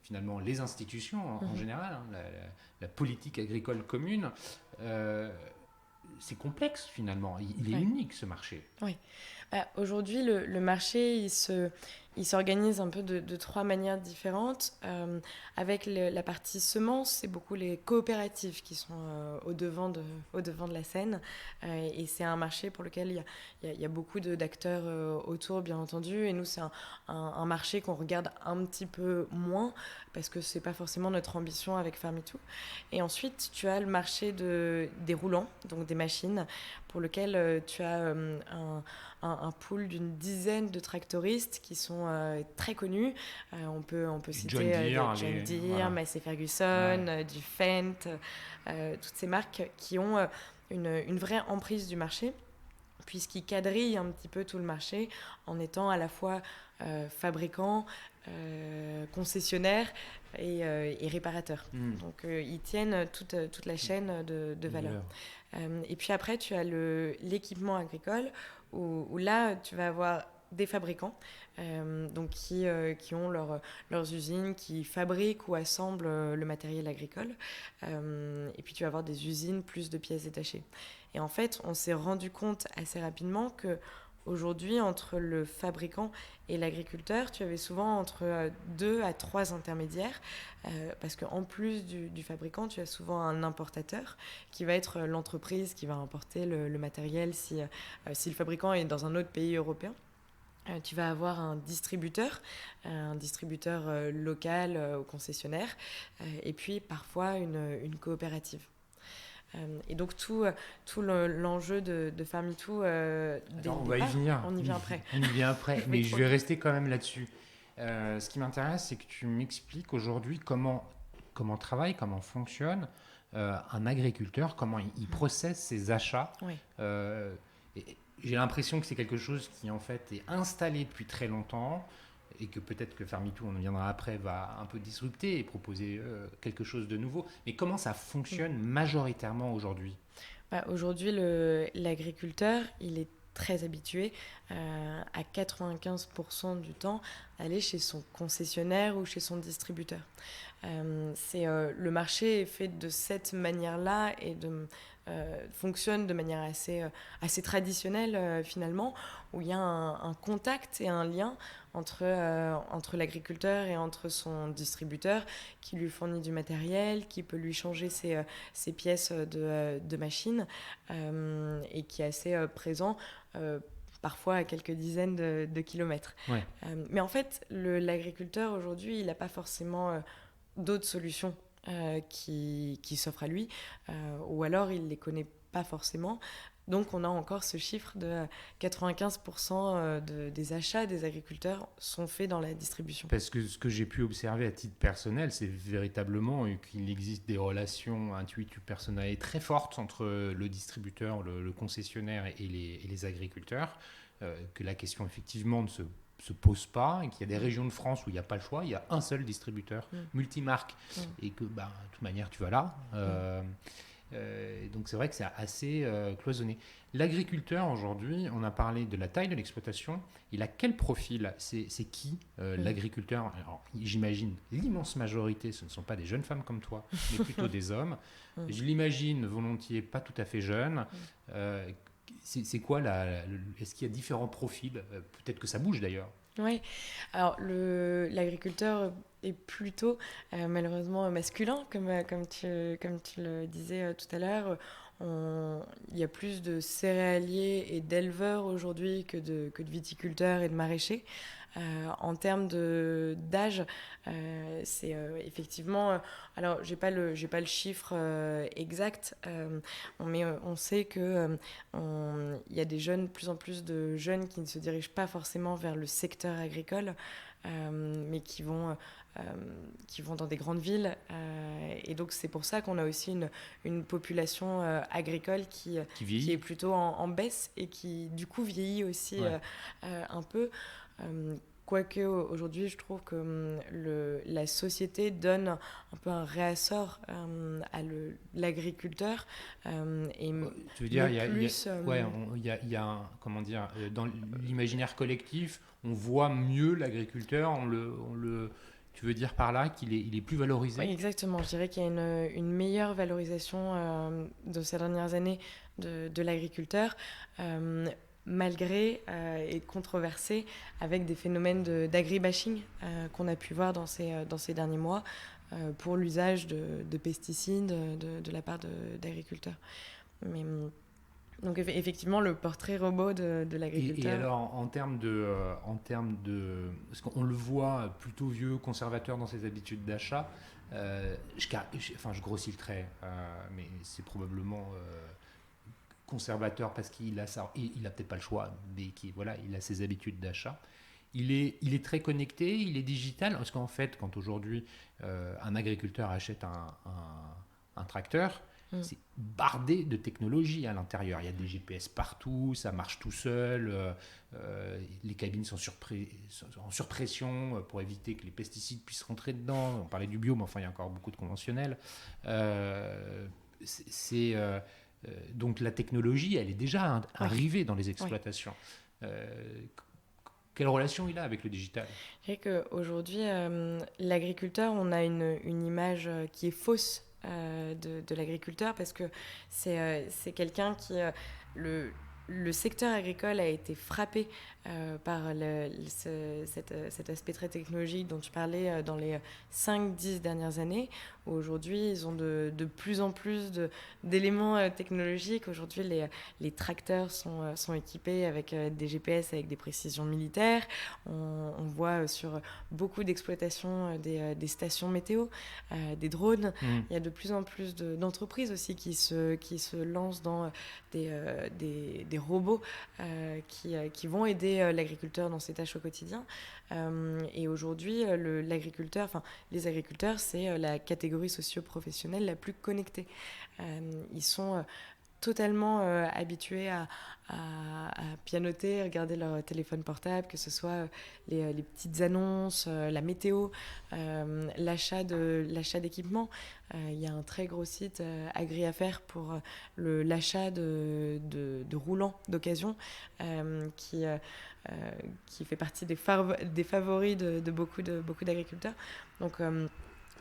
finalement les institutions en général, hein, la politique agricole commune. C'est complexe finalement, il est unique ce marché.
Oui. Aujourd'hui, le marché, il se il s'organise un peu de 3 manières différentes. Avec la partie semences, c'est beaucoup les coopératives qui sont au devant de la scène. Et c'est un marché pour lequel il y a beaucoup d'acteurs autour, bien entendu. Et nous, c'est un marché qu'on regarde un petit peu moins parce que c'est pas forcément notre ambition avec Farmitou. Et ensuite, tu as le marché des roulants, donc des machines, pour lequel tu as un pool d'une dizaine de tractoristes qui sont très connus. On peut citer John Deere,
voilà.
Massey Ferguson,
Ouais.
du Fendt, toutes ces marques qui ont une vraie emprise du marché, puisqu'ils quadrillent un petit peu tout le marché en étant à la fois fabricants, concessionnaires et réparateurs. Donc ils tiennent toute la chaîne de valeur. Et puis après, tu as l'équipement agricole, où là, tu vas avoir des fabricants donc qui ont leurs usines, qui fabriquent ou assemblent le matériel agricole. Et puis tu vas avoir des usines plus de pièces détachées. Et en fait, on s'est rendu compte assez rapidement que aujourd'hui, entre le fabricant et l'agriculteur, tu avais souvent entre 2 à 3 intermédiaires, parce qu'en plus du fabricant, tu as souvent un importateur qui va être l'entreprise qui va importer le matériel si le fabricant est dans un autre pays européen. Tu vas avoir un distributeur local au concessionnaire, et puis parfois une coopérative. Et donc tout l'enjeu de Farmitou,
On va y venir.
on y vient après.
On y vient après, mais je vais rester quand même là-dessus. Ce qui m'intéresse, c'est que tu m'expliques aujourd'hui comment travaille, comment fonctionne un agriculteur, comment il processe ses achats.
Oui.
J'ai l'impression que c'est quelque chose qui en fait est installé depuis très longtemps et que peut-être que Farmitou, on en viendra après, va un peu disrupter et proposer quelque chose de nouveau. Mais comment ça fonctionne majoritairement aujourd'hui ?
Aujourd'hui, l'agriculteur, il est très habitué à 95% du temps à aller chez son concessionnaire ou chez son distributeur. Le marché est fait de cette manière-là et fonctionne de manière assez traditionnelle finalement, où il y a un contact et un lien entre l'agriculteur et entre son distributeur qui lui fournit du matériel, qui peut lui changer ses pièces de machine et qui est assez présent parfois à quelques dizaines de kilomètres.
Ouais.
Mais en fait, l'agriculteur aujourd'hui, il n'a pas forcément d'autres solutions qui s'offrent à lui, ou alors il ne les connaît pas forcément. Donc on a encore ce chiffre de 95% des achats des agriculteurs sont faits dans la distribution.
Parce que ce que j'ai pu observer à titre personnel, c'est véritablement qu'il existe des relations intuitives personnelles très fortes entre le distributeur, le concessionnaire et les agriculteurs, que la question effectivement ne se pose pas, et qu'il y a des régions de France où il n'y a pas le choix, il y a un seul distributeur multimarque, et que de toute manière tu vas là. Donc c'est vrai que c'est assez cloisonné. L'agriculteur aujourd'hui, on a parlé de la taille de l'exploitation, il a quel profil ? C'est qui l'agriculteur ? Alors, j'imagine l'immense majorité, ce ne sont pas des jeunes femmes comme toi, mais plutôt des hommes. Je l'imagine volontiers pas tout à fait jeune. C'est quoi est-ce qu'il y a différents profils ? Peut-être que ça bouge d'ailleurs.
Oui, alors l'agriculteur est plutôt malheureusement masculin, comme tu le disais tout à l'heure. Il y a plus de céréaliers et d'éleveurs aujourd'hui que de viticulteurs et de maraîchers. En termes d'âge, c'est effectivement... alors, j'ai pas le chiffre exact, mais on sait qu'il y a de plus en plus de jeunes qui ne se dirigent pas forcément vers le secteur agricole, mais qui vont dans des grandes villes. Et donc, c'est pour ça qu'on a aussi une population agricole qui est plutôt en baisse et qui, du coup, vieillit aussi un peu. Quoique aujourd'hui, je trouve que la société donne un peu un réassort à l'agriculteur.
Tu veux dire, il y a comment dire, dans l'imaginaire collectif, on voit mieux l'agriculteur, tu veux dire par là qu'il est plus valorisé ?
Oui, exactement. Je dirais qu'il y a une meilleure valorisation de ces dernières années de l'agriculteur. malgré et controversé avec des phénomènes d'agribashing qu'on a pu voir dans ces derniers mois pour l'usage de pesticides de la part d'agriculteurs. Mais, donc effectivement, le portrait robot de l'agriculteur.
Et alors, en termes de, parce qu'on le voit plutôt vieux, conservateur dans ses habitudes d'achat, je grossis le trait, mais c'est probablement conservateur parce qu'il a ça, il a peut-être pas le choix, mais il a ses habitudes d'achat. Il est très connecté, il est digital, parce qu'en fait, quand aujourd'hui un agriculteur achète un tracteur, c'est bardé de technologie à l'intérieur. Il y a des GPS partout, ça marche tout seul, les cabines sont en surpression pour éviter que les pesticides puissent rentrer dedans. On parlait du bio, mais enfin, il y a encore beaucoup de conventionnels. Donc la technologie, elle est déjà arrivée dans les exploitations. Quelle relation il a avec le digital ?
Je dirais qu'aujourd'hui, l'agriculteur, on a une image qui est fausse de l'agriculteur parce que c'est quelqu'un qui... Le secteur agricole a été frappé par cet aspect très technologique dont tu parlais dans les 5-10 dernières années. Aujourd'hui, ils ont de plus en plus d'éléments technologiques. Aujourd'hui, les tracteurs sont équipés avec des GPS avec des précisions militaires. On voit sur beaucoup d'exploitations des stations météo, des drones. Il y a de plus en plus d'entreprises aussi qui se lancent dans des robots qui vont aider l'agriculteur dans ses tâches au quotidien. Et aujourd'hui, les agriculteurs, c'est la catégorie socio-professionnelle la plus connectée. Ils sont totalement habitués à pianoter, regarder leur téléphone portable, que ce soit les petites annonces, la météo, l'achat d'équipements. Il y a un très gros site AgriAffaires pour l'achat de roulants d'occasion qui fait partie des favoris de beaucoup d'agriculteurs. Donc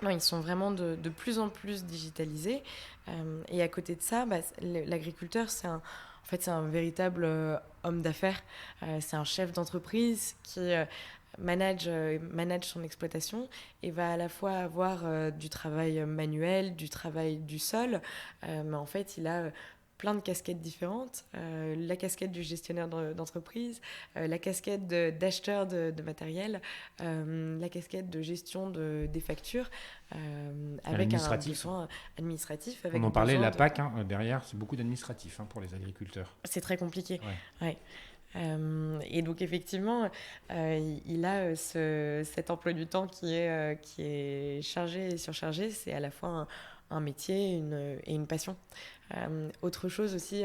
non, ils sont vraiment de plus en plus digitalisés. Et à côté de ça, l'agriculteur, c'est un véritable homme d'affaires. C'est un chef d'entreprise qui manage son exploitation et va à la fois avoir du travail manuel, du travail du sol, mais en fait, il a plein de casquettes différentes, la casquette du gestionnaire d'entreprise, la casquette d'acheteur de matériel, la casquette de gestion des factures, avec un besoin administratif.
On en parlait, la PAC, derrière, c'est beaucoup d'administratif pour les agriculteurs.
C'est très compliqué. Ouais. Et donc effectivement, il a cet emploi du temps qui est chargé et surchargé. C'est à la fois un métier et une passion. Autre chose aussi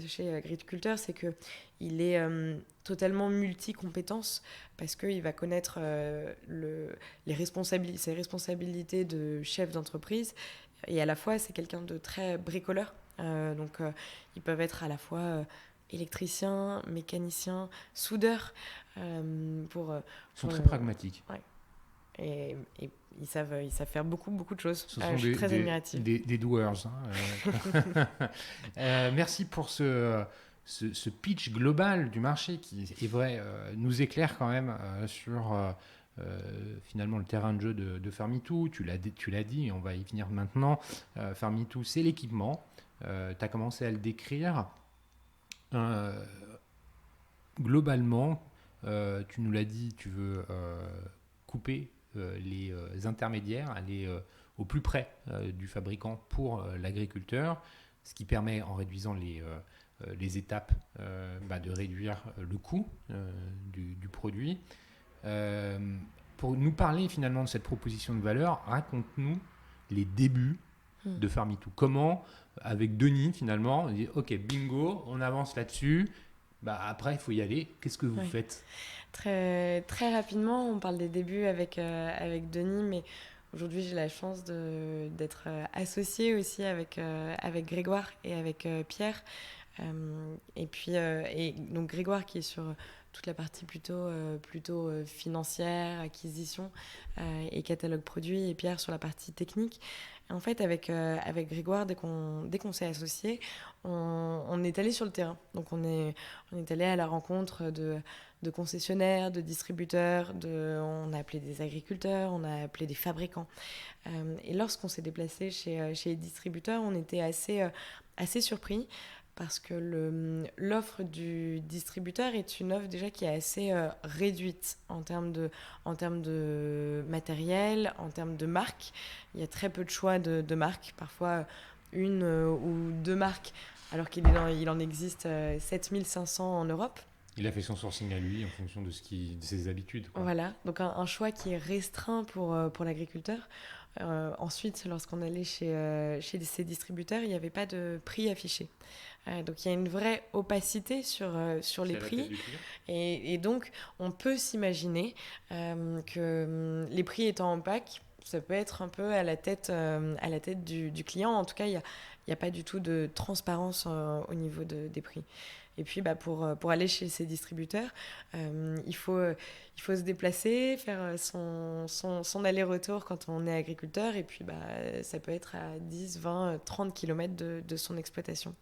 chez l'agriculteur, c'est qu'il est totalement multi-compétences parce qu'il va connaître ses responsabilités de chef d'entreprise et à la fois c'est quelqu'un de très bricoleur. Donc ils peuvent être à la fois électricien, mécanicien, soudeur. Ils
sont très pragmatiques.
Ouais. Et ils savent faire beaucoup de choses.
Je
suis très admirative.
Des doers. Merci pour ce pitch global du marché qui est vrai, nous éclaire quand même sur finalement le terrain de jeu de Farmitou. Tu l'as dit, et on va y venir maintenant. Farmitou, c'est l'équipement. Tu as commencé à le décrire. Globalement, tu nous l'as dit, tu veux couper les intermédiaires, aller au plus près du fabricant pour l'agriculteur, ce qui permet, en réduisant les étapes, de réduire le coût du produit. Pour nous parler finalement de cette proposition de valeur, raconte-nous les débuts de Farmitou. Comment, avec Denis finalement, on dit ok, bingo, on avance là-dessus. Après, il faut y aller. Qu'est-ce que vous faites ?
Très, très rapidement, on parle des débuts avec Denis, mais aujourd'hui, j'ai la chance d'être associée aussi avec Grégoire et avec Pierre. Et donc Grégoire qui est sur toute la partie plutôt financière, acquisition et catalogue produit, et Pierre sur la partie technique. Et en fait, avec Grégoire, dès qu'on s'est associés, on est allé sur le terrain. Donc on est allé à la rencontre de concessionnaires, de distributeurs, on a appelé des agriculteurs, on a appelé des fabricants. Et lorsqu'on s'est déplacé chez les distributeurs, on était assez surpris parce que l'offre du distributeur est une offre déjà qui est assez réduite en termes de matériel, en termes de marques. Il y a très peu de choix de marques, parfois une ou deux marques, alors il en existe 7500 en Europe.
Il a fait son sourcing à lui en fonction de ses habitudes, quoi.
Voilà, donc un choix qui est restreint pour l'agriculteur. Ensuite, lorsqu'on allait chez ces distributeurs, il n'y avait pas de prix affiché. Donc il y a une vraie opacité sur les prix. Et donc, on peut s'imaginer que les prix étant opaques, ça peut être un peu à la tête du client. En tout cas, il n'y a pas du tout de transparence au niveau des prix. Et puis, pour aller chez ces distributeurs, il faut se déplacer, faire son aller-retour quand on est agriculteur. Et puis, ça peut être à 10, 20, 30 km de son exploitation.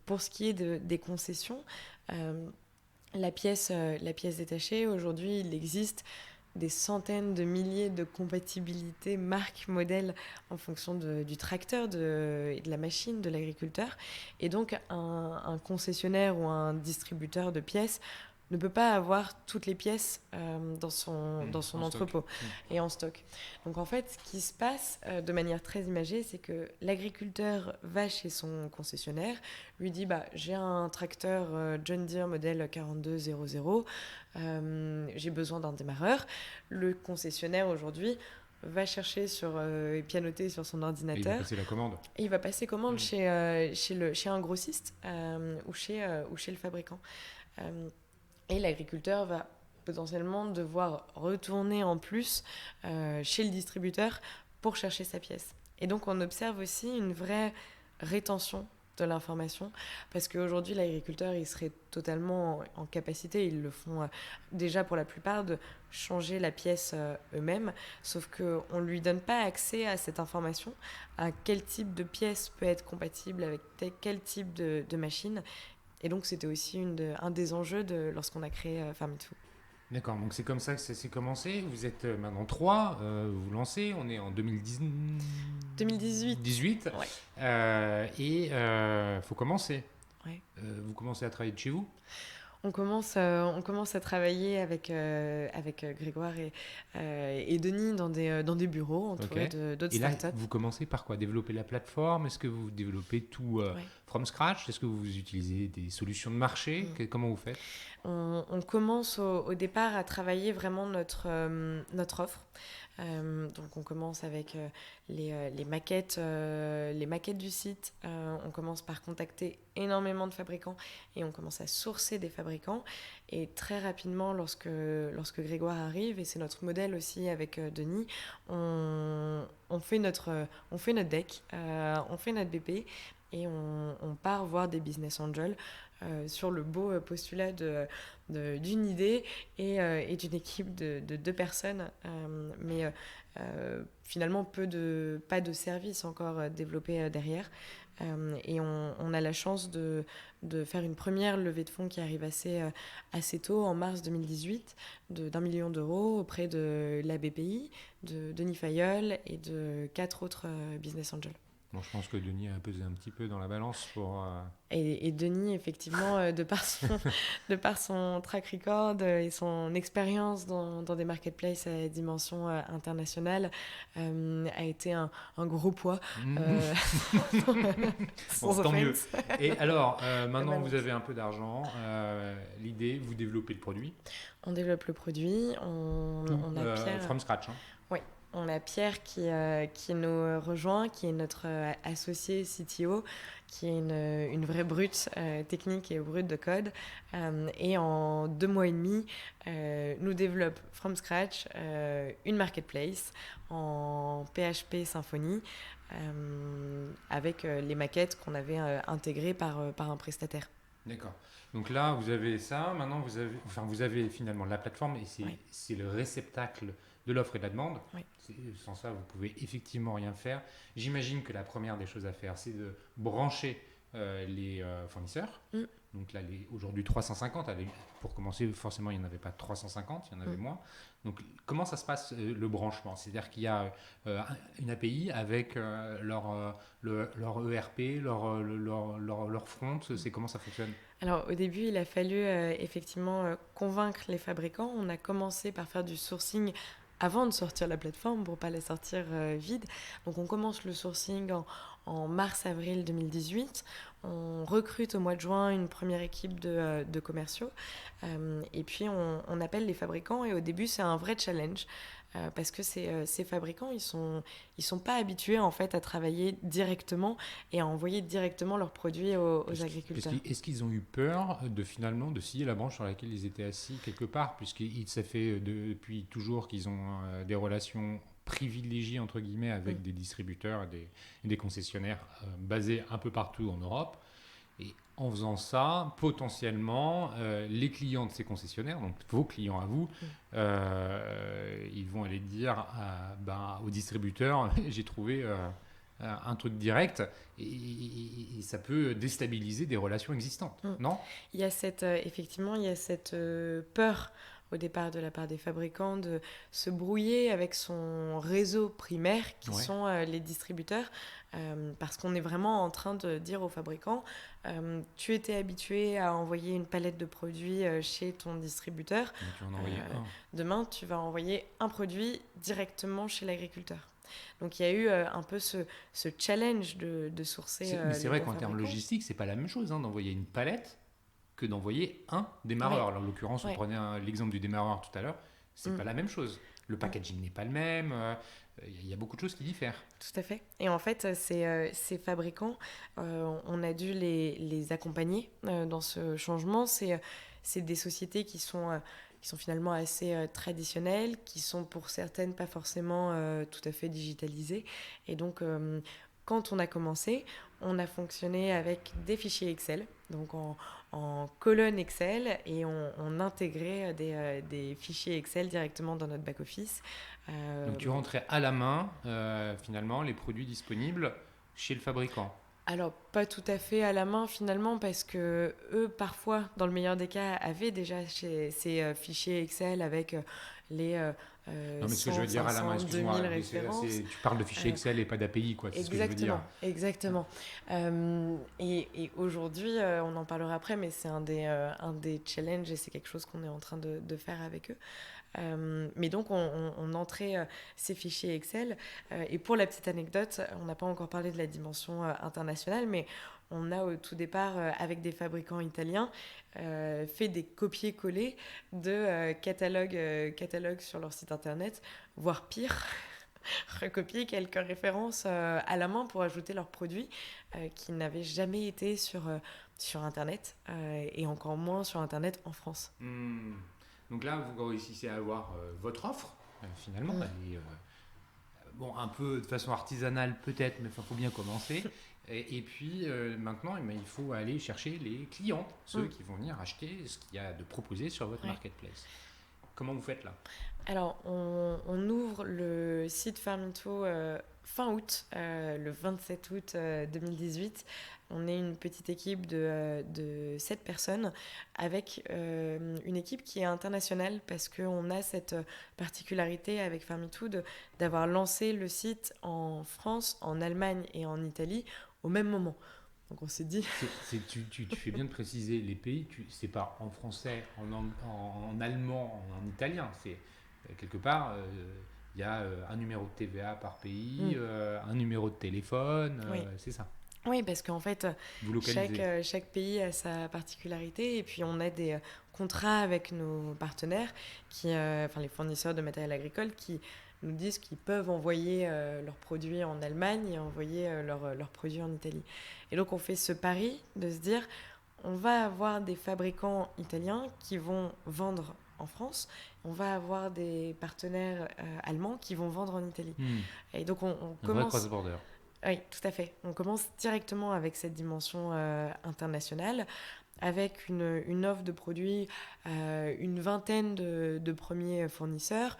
Pour ce qui est des concessions, la pièce détachée, aujourd'hui, il existe des centaines de milliers de compatibilités marques, modèles en fonction du tracteur et de la machine de l'agriculteur. Et donc, un concessionnaire ou un distributeur de pièces ne peut pas avoir toutes les pièces dans son entrepôt et en stock. Donc en fait, ce qui se passe de manière très imagée, c'est que l'agriculteur va chez son concessionnaire, lui dit j'ai un tracteur John Deere modèle 4200, j'ai besoin d'un démarreur. Le concessionnaire aujourd'hui va chercher et pianoter sur son ordinateur.
Et il va passer la commande.
Et il va passer commande chez un grossiste ou chez le fabricant. Et l'agriculteur va potentiellement devoir retourner en plus chez le distributeur pour chercher sa pièce. Et donc, on observe aussi une vraie rétention de l'information parce qu'aujourd'hui, l'agriculteur, il serait totalement en capacité, ils le font déjà pour la plupart, de changer la pièce eux-mêmes, sauf qu'on ne lui donne pas accès à cette information, à quel type de pièce peut être compatible avec quel type de machine. Et donc, c'était aussi un des enjeux lorsqu'on a créé Farm It Food.
D'accord, donc c'est comme ça que ça s'est commencé. Vous êtes maintenant 3, vous lancez, on est en 2018. 18.
Ouais.
Et faut commencer.
Ouais.
Vous commencez à travailler de chez vous ?
On commence à travailler avec Grégoire et Denis dans des bureaux entourés d'autres startups.
Et là, vous commencez par quoi ? Développer la plateforme ? Est-ce que vous développez tout from scratch ? Est-ce que vous utilisez des solutions de marché ? Comment vous faites ?
On commence au départ à travailler vraiment notre offre. Donc on commence avec les maquettes du site. On commence par contacter énormément de fabricants et on commence à sourcer des fabricants. Et très rapidement, lorsque Grégoire arrive, et c'est notre modèle aussi avec Denis, on fait notre deck, on fait notre BP et on part voir des business angels sur le beau postulat d'une idée et d'une équipe de 2 personnes, mais finalement pas de services encore développés derrière. Et on a la chance de faire une première levée de fonds qui arrive assez tôt, en mars 2018, d'1 million d'euros auprès de la BPI, de Denis Fayolle et de 4 autres business angels.
Bon, je pense que Denis a pesé un petit peu dans la balance pour...
Et Denis, effectivement, de par son track record et son expérience dans des marketplaces à dimension internationale, a été un gros poids.
Bon, tant mieux. Et alors, maintenant vous avez un peu d'argent. L'idée, vous développez le produit.
On développe le produit. On a Pierre...
From scratch.
Oui. On a Pierre qui nous rejoint, qui est notre associé CTO, qui est une vraie brute technique et brute de code. Et en 2 mois et demi, nous développe from scratch une marketplace en PHP Symfony avec les maquettes qu'on avait intégrées par un prestataire.
D'accord. Donc là, vous avez ça. Maintenant, vous avez finalement la plateforme et c'est le réceptacle de l'offre et de la demande.
Oui.
Sans ça, vous pouvez effectivement rien faire. J'imagine que la première des choses à faire, c'est de brancher les fournisseurs. Donc là, aujourd'hui 350. Pour commencer, forcément, il n'y en avait pas 350, il y en avait moins. Donc comment ça se passe le branchement? C'est-à-dire qu'il y a une API avec leur ERP, leur front. C'est comment ça fonctionne?
Alors au début, il a fallu effectivement convaincre les fabricants. On a commencé par faire du sourcing avant de sortir la plateforme pour ne pas la sortir vide. Donc on commence le sourcing en mars-avril 2018. On recrute au mois de juin une première équipe de commerciaux. Et puis on appelle les fabricants. Et au début, c'est un vrai challenge. Parce que ces fabricants, ils sont pas habitués en fait à travailler directement et à envoyer directement leurs produits aux agriculteurs.
Est-ce qu'ils ont eu peur finalement de scier la branche sur laquelle ils étaient assis quelque part, ça fait depuis toujours qu'ils ont des relations privilégiées entre guillemets avec des distributeurs et des concessionnaires basés un peu partout en Europe. Et en faisant ça, potentiellement, les clients de ces concessionnaires, donc vos clients à vous, ils vont aller dire aux distributeurs, j'ai trouvé un truc direct, et ça peut déstabiliser des relations existantes, non?
Il y a effectivement, il y a cette peur au départ de la part des fabricants de se brouiller avec son réseau primaire qui sont les distributeurs parce qu'on est vraiment en train de dire aux fabricants tu étais habitué à envoyer une palette de produits chez ton distributeur, demain tu vas envoyer un produit directement chez l'agriculteur. Donc il y a eu un peu ce challenge de sourcer.
Mais c'est vrai qu'en termes logistiques, c'est pas la même chose d'envoyer une palette que d'envoyer un démarreur. Alors, en l'occurrence, on prenait l'exemple du démarreur tout à l'heure, c'est pas la même chose. Le packaging n'est pas le même, il y a beaucoup de choses qui diffèrent.
Tout à fait. Et en fait, ces fabricants, on a dû les accompagner dans ce changement. C'est des sociétés qui sont finalement assez traditionnelles, qui sont pour certaines pas forcément tout à fait digitalisées. Et donc, quand on a commencé, on a fonctionné avec des fichiers Excel, donc en colonne Excel, et on intégrait des fichiers Excel directement dans notre back-office.
Donc tu rentrais à la main, finalement, les produits disponibles chez le fabricant.
Alors, pas tout à fait à la main finalement, parce que eux, parfois, dans le meilleur des cas, avaient déjà ces fichiers Excel avec les
non, mais ce que je veux dire
500,
à la main, excuse-moi, tu parles de fichiers Excel et pas d'API, quoi. C'est ce que je veux dire.
Exactement. Et aujourd'hui, on en parlera après, mais c'est un des challenges et c'est quelque chose qu'on est en train de faire avec eux. Mais donc on entrait ces fichiers Excel et pour la petite anecdote, on n'a pas encore parlé de la dimension internationale, mais on a au tout départ avec des fabricants italiens fait des copier-coller de catalogues sur leur site internet, voire pire recopier quelques références à la main pour ajouter leurs produits qui n'avaient jamais été sur internet et encore moins sur internet en France.
Donc là, vous réussissez à avoir votre offre, finalement. Elle est, un peu de façon artisanale peut-être, mais il faut bien commencer. Et puis maintenant, il faut aller chercher les clients, ceux qui vont venir acheter ce qu'il y a de proposé sur votre marketplace. Comment vous faites là?
Alors, on ouvre le site Farmito fin août, le 27 août 2018. On est une petite équipe de 7 personnes avec une équipe qui est internationale parce qu'on a cette particularité avec Farmito d'avoir lancé le site en France, en Allemagne et en Italie au même moment. Donc on s'est dit...
Tu fais bien de préciser les pays, c'est pas en français, en allemand, en italien. C'est quelque part, il y a un numéro de TVA par pays, un numéro de téléphone, c'est ça.
Oui, parce qu'en fait, chaque pays a sa particularité et puis on a des contrats avec nos partenaires, les fournisseurs de matériel agricole qui nous disent qu'ils peuvent envoyer leurs produits en Allemagne et envoyer leurs produits en Italie. Et donc on fait ce pari de se dire, on va avoir des fabricants italiens qui vont vendre en France, on va avoir des partenaires allemands qui vont vendre en Italie. Et donc on commence...
vrai cross-border.
Oui, tout à fait. On commence directement avec cette dimension internationale, avec une offre de produits, une vingtaine de premiers fournisseurs,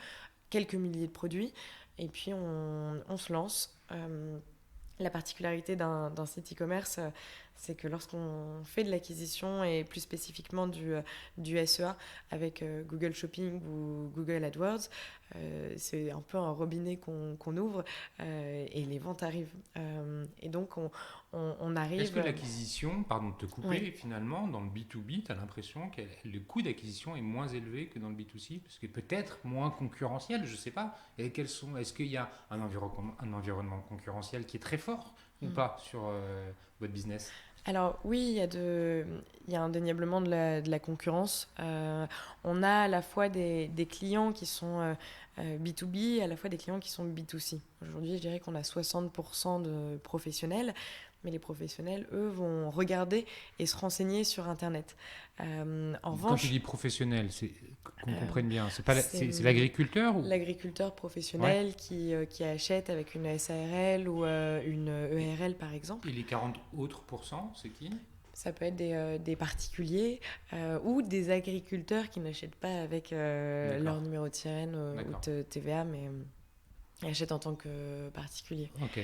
quelques milliers de produits, et puis on se lance. La particularité d'un site e-commerce, c'est que lorsqu'on fait de l'acquisition et plus spécifiquement du SEA avec Google Shopping ou Google AdWords, c'est un peu un robinet qu'on ouvre et les ventes arrivent. Et donc on arrive...
Est-ce que l'acquisition, pardon de te couper,
Oui.
finalement, dans le B2B, tu as l'impression que le coût d'acquisition est moins élevé que dans le B2C, parce que peut-être moins concurrentiel, je ne sais pas. Et est-ce qu'il y a un environnement concurrentiel qui est très fort ou pas sur votre business?
Alors oui, il y a indéniablement de la concurrence. On a à la fois des clients qui sont B2B et à la fois des clients qui sont B2C. Aujourd'hui, je dirais qu'on a 60% de professionnels, mais les professionnels, eux, vont regarder et se renseigner sur Internet. En
Quand tu
revanche,
dis professionnel, c'est qu'on comprenne bien, c'est
c'est
l'agriculteur ou...
l'agriculteur
Ouais.
professionnel qui achète avec une SARL ou une EARL, par exemple.
Et les 40 autres pourcents, c'est qui?
Ça peut être des particuliers ou des agriculteurs qui n'achètent pas avec leur
D'accord,
numéro de sirène ou
d'accord.
de TVA, mais achètent en tant que particulier.
Ok.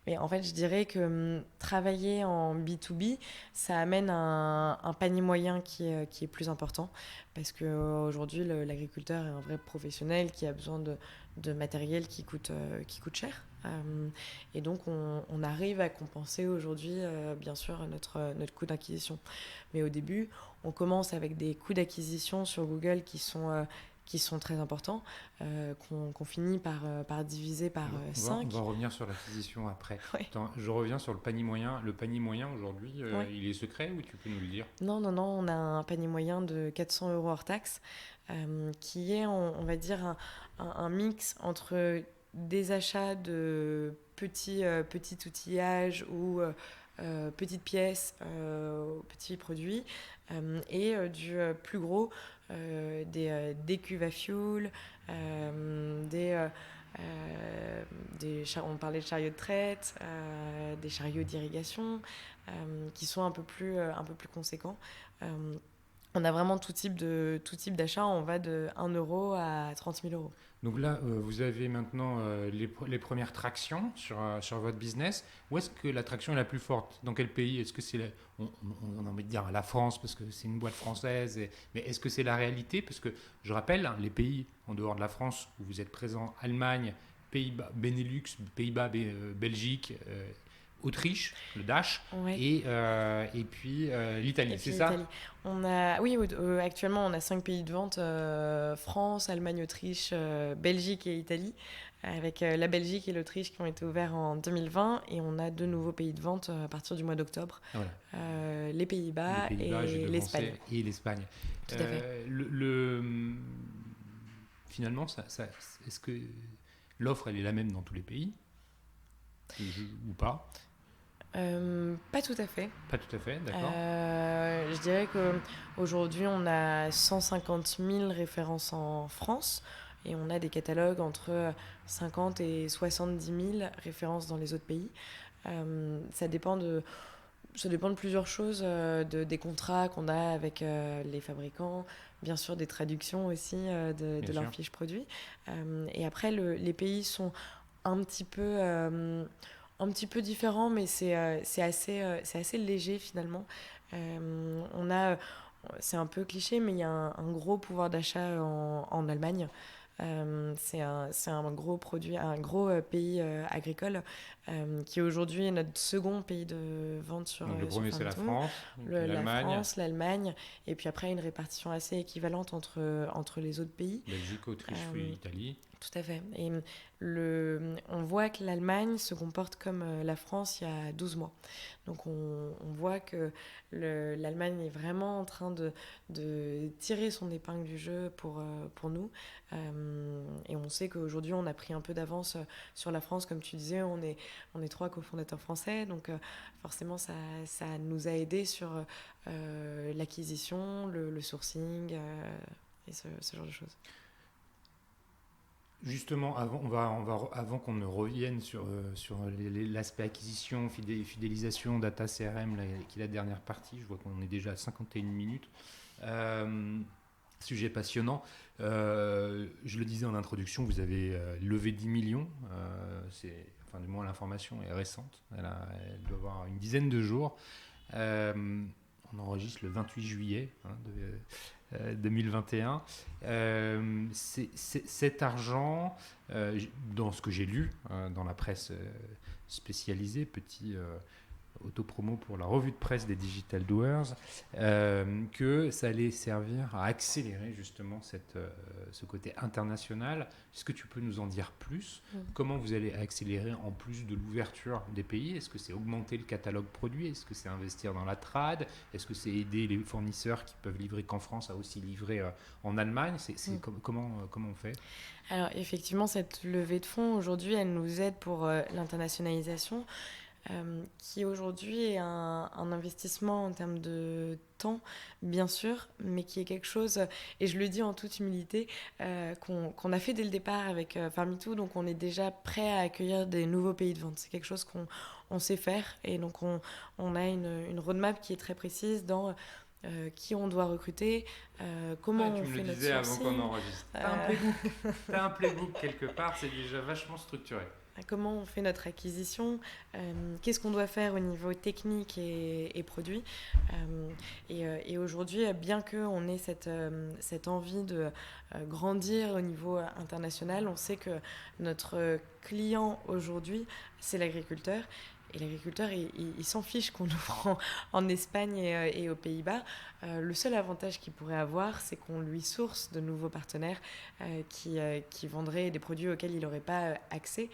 Mais en fait, je dirais que travailler en B2B, ça amène un panier moyen qui est plus important. Parce qu'aujourd'hui, l'agriculteur est un vrai professionnel qui a besoin de matériel qui coûte cher. Et donc, on arrive à compenser aujourd'hui, bien sûr, notre coût d'acquisition. Mais au début, on commence avec des coûts d'acquisition sur Google qui sont très importants, qu'on finit par diviser par
On
5.
va revenir sur l'acquisition après.
Ouais.
Attends, je reviens sur le panier moyen. Le panier moyen aujourd'hui,
Ouais.
il est secret ou tu peux nous le dire?
Non, non, non, on a un panier moyen de 400 euros hors taxe, qui est, on va dire, un mix entre des achats de petits outillages ou petites pièces, petits produits, et du plus gros, des cuves à fioul, on parlait de chariots de traite, des chariots d'irrigation, qui sont un peu plus conséquents. On a vraiment tout type d'achat, on va de 1 euro à 30 000 euros.
Donc là, vous avez maintenant les premières tractions sur votre business. Où est-ce que la traction est la plus forte? Dans quel pays? Est-ce que c'est on a envie de dire la France parce que c'est une boîte française, mais est-ce que c'est la réalité? Parce que je rappelle, hein, les pays en dehors de la France où vous êtes présents, Allemagne, Pays-Bas, Benelux, Pays-Bas, Belgique, Autriche, le Dash,
Ouais.
et puis l'Italie,
Et
c'est
puis
ça?
l'Italie. Actuellement, on a 5 pays de vente, France, Allemagne, Autriche, Belgique et Italie, avec la Belgique et l'Autriche qui ont été ouverts en 2020, et on a 2 nouveaux pays de vente à partir du mois d'octobre,
Voilà.
les
Les
Pays-Bas
Pays-Bas, j'ai
et
devancé,
l'Espagne.
et l'Espagne.
Tout à fait.
Finalement, est-ce que l'offre elle est la même dans tous les pays ou pas?
Pas tout à fait.
Pas tout à fait, d'accord.
Je dirais qu'aujourd'hui, on a 150 000 références en France et on a des catalogues entre 50 et 70 000 références dans les autres pays. Ça dépend ça dépend de plusieurs choses, des contrats qu'on a avec les fabricants, bien sûr des traductions aussi
Bien
de leurs
sûr.
fiches produits. Et après, les pays sont un petit peu, un petit peu différents, mais c'est assez léger finalement. On a, c'est un peu cliché, mais il y a un gros pouvoir d'achat en Allemagne. C'est un gros produit, un gros pays agricole qui aujourd'hui est notre second pays de vente
Donc le
sur
premier c'est la
Faneton.
France, puis
La
l'Allemagne,
France, l'Allemagne, et puis après une répartition assez équivalente entre les autres pays.
Belgique, Autriche, puis
Euh,
Italie.
Tout à fait. Et on voit que l'Allemagne se comporte comme la France il y a 12 mois. Donc on voit que l'Allemagne est vraiment en train de tirer son épingle du jeu pour nous. Et on sait qu'aujourd'hui on a pris un peu d'avance sur la France. Comme tu disais, on est 3 cofondateurs français. Donc forcément ça nous a aidés sur l'acquisition, le sourcing et ce genre de choses.
Justement, avant qu'on ne revienne sur l'aspect acquisition, fidélisation, data CRM, là, qui est la dernière partie, je vois qu'on est déjà à 51 minutes. Sujet passionnant. Je le disais en introduction, vous avez levé 10 millions. Enfin, du moins, l'information est récente. Elle doit avoir une dizaine de jours. On enregistre le 28 juillet 2021. Cet argent, dans ce que j'ai lu dans la presse spécialisée, petit autopromo pour la revue de presse des Digital Doers, que ça allait servir à accélérer justement ce côté international. Est-ce que tu peux nous en dire plus ? Comment vous allez accélérer en plus de l'ouverture des pays ? Est-ce que c'est augmenter le catalogue produit ? Est-ce que c'est investir dans la trad ? Est-ce que c'est aider les fournisseurs qui peuvent livrer qu'en France à aussi livrer en Allemagne ? Comment on fait ?
Alors effectivement, cette levée de fonds, aujourd'hui, elle nous aide pour l'internationalisation. Qui aujourd'hui est un investissement en termes de temps, bien sûr, mais qui est quelque chose, et je le dis en toute humilité, qu'on a fait dès le départ avec Farmitou, donc on est déjà prêt à accueillir des nouveaux pays de vente. C'est quelque chose qu'on sait faire, et donc on a une roadmap qui est très précise dans qui on doit recruter, comment on fait notre sourcing.
Tu me le disais avant qu'on enregistre. T'as un playbook quelque part, c'est déjà vachement structuré.
Comment on fait notre acquisition, qu'est-ce qu'on doit faire au niveau technique et produit. Et aujourd'hui, bien qu'on ait cette envie de grandir au niveau international, on sait que notre client aujourd'hui, c'est l'agriculteur. Et l'agriculteur, il s'en fiche qu'on ouvre en Espagne et aux Pays-Bas. Le seul avantage qu'il pourrait avoir, c'est qu'on lui source de nouveaux partenaires qui vendraient des produits auxquels il n'aurait pas accès.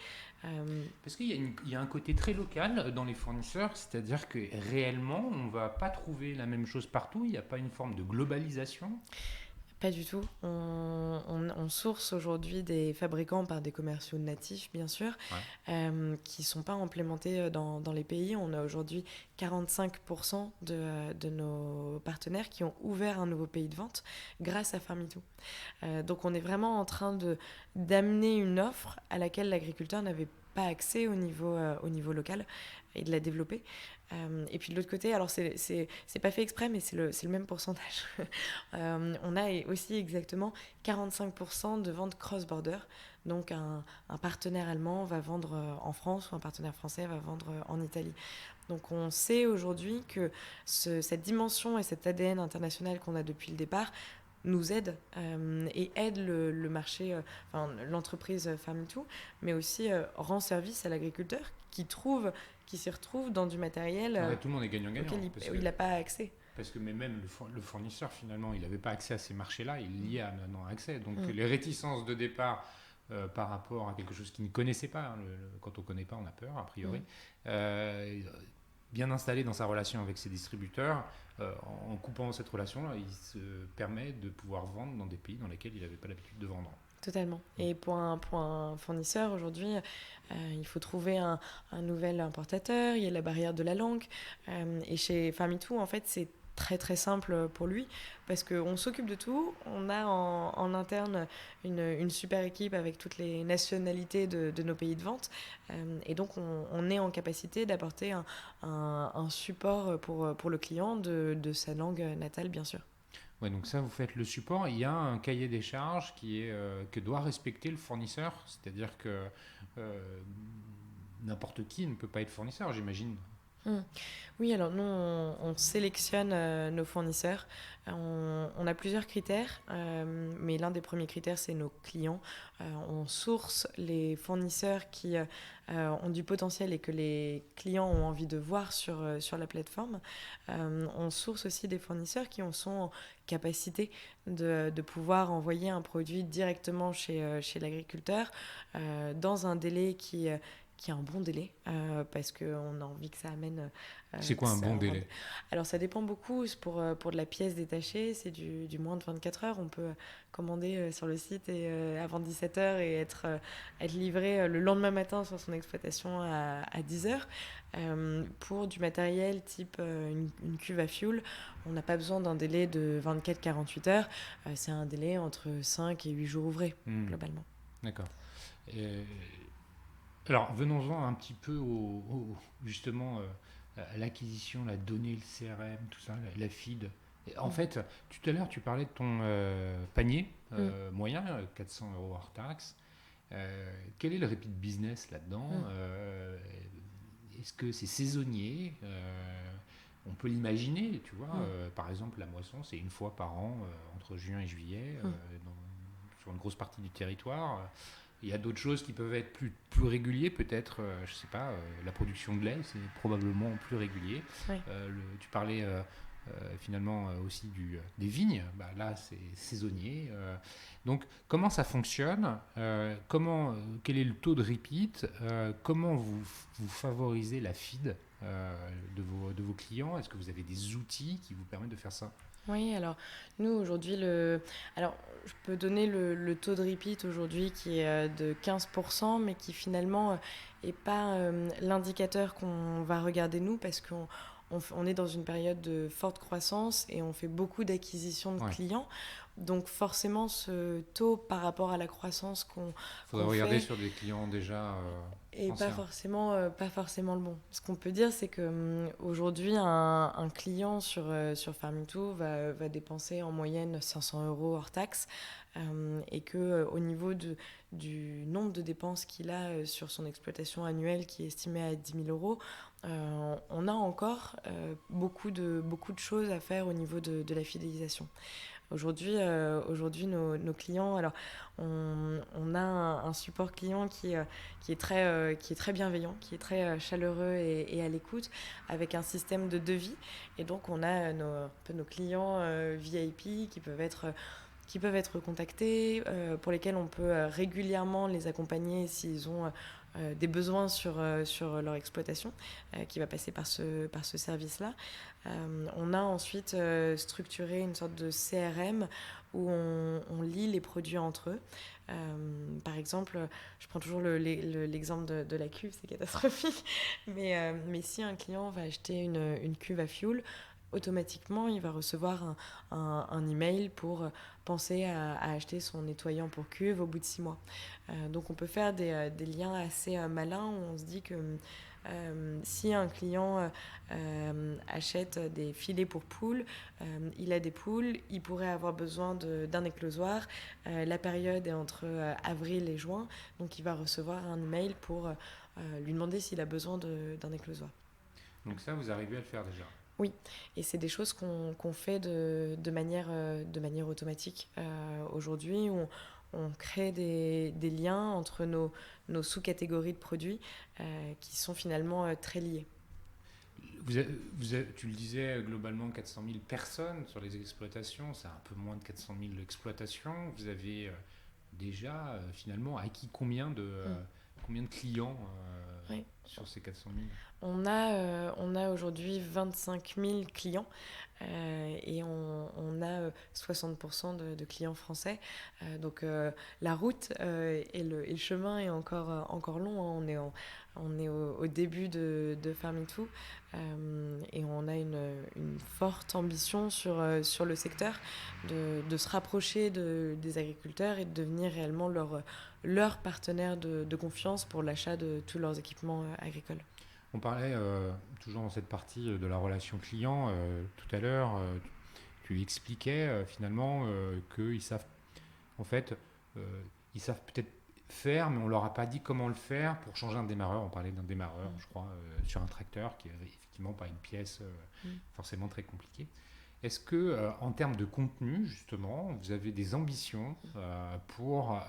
Parce qu'il y a un côté très local dans les fournisseurs, c'est-à-dire que réellement, on ne va pas trouver la même chose partout, il n'y a pas une forme de globalisation.
Pas du tout. On source aujourd'hui des fabricants par des commerciaux natifs, bien sûr, qui ne sont pas implémentés dans les pays. On a aujourd'hui 45% de nos partenaires qui ont ouvert un nouveau pays de vente grâce à Farmitou. Donc on est vraiment en train d'amener une offre à laquelle l'agriculteur n'avait pas accès au niveau local et de la développer. Et puis de l'autre côté, alors c'est pas fait exprès, mais c'est le même pourcentage. On a aussi exactement 45% de ventes cross-border. Donc un partenaire allemand va vendre en France ou un partenaire français va vendre en Italie. Donc on sait aujourd'hui que cette dimension et cet ADN international qu'on a depuis le départ nous aide et aide le marché, l'entreprise Farmitou, mais aussi rend service à l'agriculteur qui s'y retrouve dans du matériel
tout le monde est gagnant-gagnant,
auquel il n'a pas accès.
Parce que même le fournisseur, finalement, il n'avait pas accès à ces marchés-là, il y a maintenant accès. Donc les réticences de départ par rapport à quelque chose qu'il ne connaissait pas, quand on ne connaît pas, on a peur, a priori, bien installé dans sa relation avec ses distributeurs, en coupant cette relation-là, il se permet de pouvoir vendre dans des pays dans lesquels il n'avait pas l'habitude de vendre.
Totalement. Et pour un fournisseur, aujourd'hui, il faut trouver un nouvel importateur, il y a la barrière de la langue. Et chez Farmitou, en fait, c'est très très simple pour lui parce qu'on s'occupe de tout. On a en interne une super équipe avec toutes les nationalités de nos pays de vente. Et donc, on est en capacité d'apporter un support pour le client de sa langue natale, bien sûr.
Ouais, donc ça, vous faites le support. Il y a un cahier des charges que doit respecter le fournisseur. C'est-à-dire que n'importe qui ne peut pas être fournisseur, j'imagine.
Oui, alors nous, on sélectionne nos fournisseurs. On a plusieurs critères, mais l'un des premiers critères, c'est nos clients. On source les fournisseurs qui ont du potentiel et que les clients ont envie de voir sur la plateforme. On source aussi des fournisseurs qui sont en capacité de pouvoir envoyer un produit directement chez l'agriculteur dans un délai qui est un bon délai, parce qu'on a envie que ça amène...
c'est quoi un bon délai ?
Alors ça dépend beaucoup, pour de la pièce détachée, c'est du moins de 24 heures, on peut commander sur le site avant 17 heures et être livré le lendemain matin sur son exploitation à 10 heures. Pour du matériel type une cuve à fioul, on n'a pas besoin d'un délai de 24-48 heures, c'est un délai entre 5 et 8 jours ouvrés, globalement.
D'accord. Alors, venons-en un petit peu justement à l'acquisition, la donnée, le CRM, tout ça, la feed. Et en fait, tout à l'heure, tu parlais de ton panier moyen, 400 euros hors taxe. Quel est le repeat business là-dedans? Est-ce que c'est saisonnier? On peut l'imaginer, tu vois. Par exemple, la moisson, c'est une fois par an, entre juin et juillet, sur une grosse partie du territoire. Il y a d'autres choses qui peuvent être plus réguliers, peut-être, je sais pas, la production de lait, c'est probablement plus régulier.
Oui.
Tu parlais finalement aussi des vignes, bah, là c'est saisonnier. Donc comment ça fonctionne? Quel est le taux de repeat? Comment vous favorisez la feed de vos clients? Est-ce que vous avez des outils qui vous permettent de faire ça?
Oui, alors nous aujourd'hui, alors je peux donner le taux de repeat aujourd'hui qui est de 15%, mais qui finalement est pas l'indicateur qu'on va regarder nous parce qu'on est dans une période de forte croissance et on fait beaucoup d'acquisitions de clients. Donc forcément, ce taux par rapport à la croissance
Faudrait
qu'on
regarder
fait
sur des clients déjà
et
anciens.
pas forcément le bon. Ce qu'on peut dire, c'est que aujourd'hui, un client sur Farming2 va dépenser en moyenne 500 euros hors taxe et qu'au niveau du nombre de dépenses qu'il a sur son exploitation annuelle qui est estimée à 10 000 euros, on a encore beaucoup de choses à faire au niveau de la fidélisation. Aujourd'hui, nos clients, alors on a un support client qui est très bienveillant, qui est très chaleureux et à l'écoute, avec un système de devis. Et donc on a un peu nos clients VIP qui peuvent être contactés, pour lesquels on peut régulièrement les accompagner s'ils ont des besoins sur leur exploitation, qui va passer par ce service-là. On a ensuite structuré une sorte de CRM où on lie les produits entre eux. Par exemple, je prends toujours l'exemple de la cuve, c'est catastrophique, mais si un client va acheter une cuve à fioul, automatiquement, il va recevoir un email pour penser à acheter son nettoyant pour cuve au bout de 6 mois. Donc on peut faire des liens assez malins où on se dit que si un client achète des filets pour poules, il a des poules, il pourrait avoir besoin d'un éclosoir. La période est entre avril et juin, donc il va recevoir un email pour lui demander s'il a besoin d'un éclosoir.
Donc ça, vous arrivez à le faire déjà?
Oui, et c'est des choses qu'on fait de manière automatique. Aujourd'hui, on crée des liens entre nos sous-catégories de produits qui sont finalement très liés.
Tu le disais, globalement 400 000 personnes sur les exploitations, c'est un peu moins de 400 000 exploitations. Vous avez déjà finalement acquis combien de clients sur ces 400 000?
On a aujourd'hui 25 000 clients et on a 60% de clients français. Donc la route et le chemin est encore long. Hein. On est au début de Farming2 et on a une forte ambition sur le secteur de se rapprocher des agriculteurs et de devenir réellement leur partenaire de confiance pour l'achat de tous leurs équipements agricoles.
On parlait toujours dans cette partie de la relation client tout à l'heure. Tu expliquais finalement qu'ils savent, en fait, ils savent peut-être faire, mais on leur a pas dit comment le faire pour changer un démarreur. On parlait d'un démarreur, je crois, sur un tracteur qui est effectivement pas une pièce forcément très compliquée. Est-ce que, en termes de contenu, justement, vous avez des ambitions pour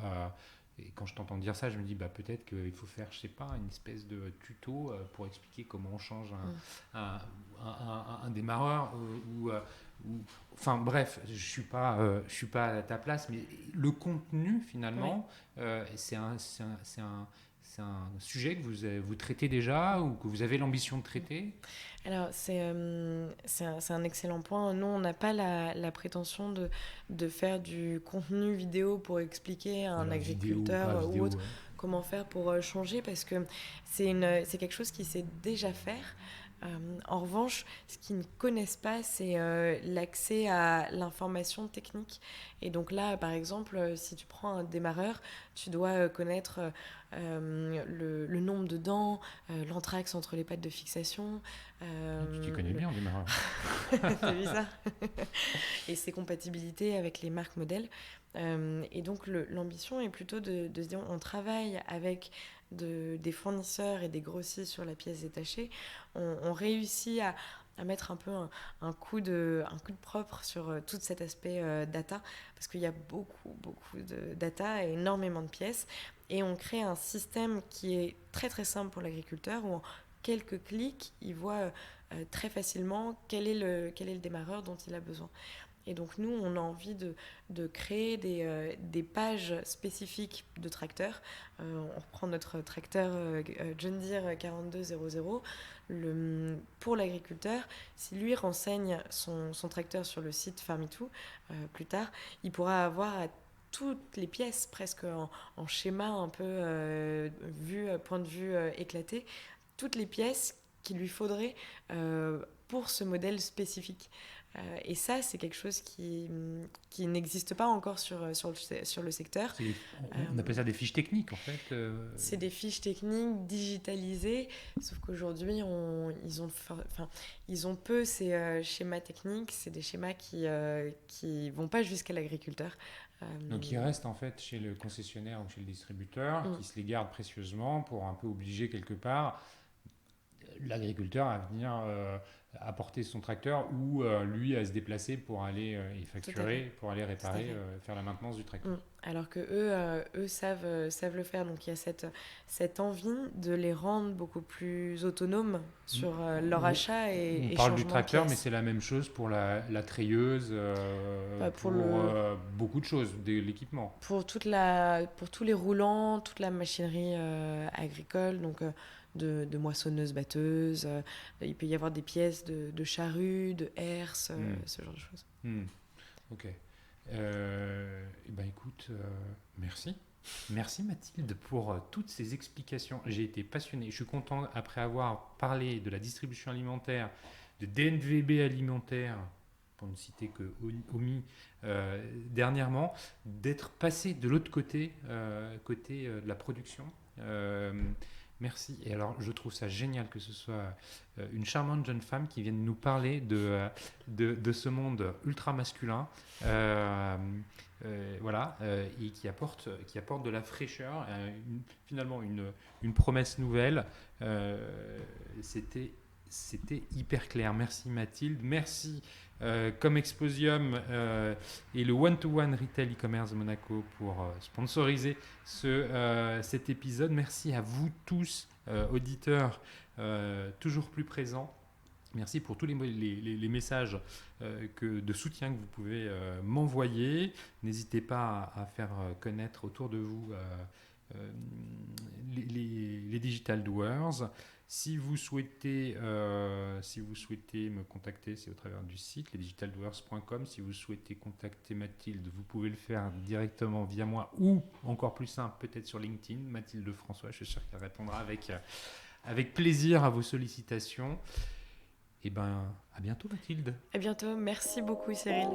et quand je t'entends dire ça, je me dis peut-être qu'il faut faire, je sais pas, une espèce de tuto pour expliquer comment on change un démarreur enfin bref, je suis pas à ta place, mais le contenu finalement, c'est un sujet que vous traitez déjà ou que vous avez l'ambition de traiter?
Alors, c'est un excellent point. Nous, on n'a pas la prétention de faire du contenu vidéo pour expliquer à un agriculteur ou autre comment faire pour changer, parce que c'est quelque chose qui sait déjà faire. En revanche, ce qu'ils ne connaissent pas, c'est l'accès à l'information technique. Et donc là, par exemple, si tu prends un démarreur, tu dois connaître le nombre de dents, l'anthrax entre les pattes de fixation.
Tu t'y connais bien en démarreur.
T'as vu ça? Et ses compatibilités avec les marques modèles. Et donc l'ambition est plutôt de se dire on travaille avec des fournisseurs et des grossistes sur la pièce détachée. On réussit à mettre un peu un coup de propre sur tout cet aspect data, parce qu'il y a beaucoup de data et énormément de pièces. Et on crée un système qui est très très simple pour l'agriculteur, où en quelques clics, il voit très facilement quel est le démarreur dont il a besoin. Et donc nous, on a envie de créer des pages spécifiques de tracteurs. On reprend notre tracteur John Deere 4200. Pour l'agriculteur, si lui renseigne son tracteur sur le site Farmitou, plus tard, il pourra avoir toutes les pièces presque en schéma un peu point de vue éclaté, toutes les pièces qu'il lui faudrait pour ce modèle spécifique. Et ça, c'est quelque chose qui n'existe pas encore sur le secteur.
On appelle ça des fiches techniques, en fait.
C'est des fiches techniques digitalisées, sauf qu'aujourd'hui, ils ont peu ces schémas techniques. C'est des schémas qui vont pas jusqu'à l'agriculteur.
Donc, ils restent en fait chez le concessionnaire ou chez le distributeur, qui se les garde précieusement pour un peu obliger quelque part l'agriculteur à venir apporter son tracteur ou lui à se déplacer pour aller y facturer, pour aller réparer, faire la maintenance du tracteur.
Alors que eux savent le faire. Donc il y a cette envie de les rendre beaucoup plus autonomes sur leur achat et changement.
On parle du tracteur, mais c'est la même chose pour la treilleuse, pour beaucoup de choses, de l'équipement.
Pour tous les roulants, toute la machinerie agricole, donc de moissonneuses-batteuses. Il peut y avoir des pièces de charrues, de herses, ce genre de choses.
Ok. Écoute, merci. Merci Mathilde pour toutes ces explications. J'ai été passionné. Je suis content, après avoir parlé de la distribution alimentaire, de DNVB alimentaire, pour ne citer que OMI, dernièrement, d'être passé de l'autre côté, de la production. Merci. Et alors, je trouve ça génial que ce soit une charmante jeune femme qui vienne nous parler de ce monde ultra masculin, et qui apporte de la fraîcheur, finalement une promesse nouvelle. C'était hyper clair. Merci Mathilde. Merci Comme Exposium et le One-to-One Retail e-commerce de Monaco pour sponsoriser cet épisode. Merci à vous tous, auditeurs, toujours plus présents. Merci pour tous les messages de soutien que vous pouvez m'envoyer. N'hésitez pas à faire connaître autour de vous les Digital Doers. Si vous souhaitez me contacter, c'est au travers du site lesdigitaldoers.com. Si vous souhaitez contacter Mathilde, vous pouvez le faire directement via moi ou encore plus simple, peut-être sur LinkedIn, Mathilde François. Je suis sûr qu'elle répondra avec plaisir à vos sollicitations. Et à bientôt Mathilde.
À bientôt. Merci beaucoup Cyril.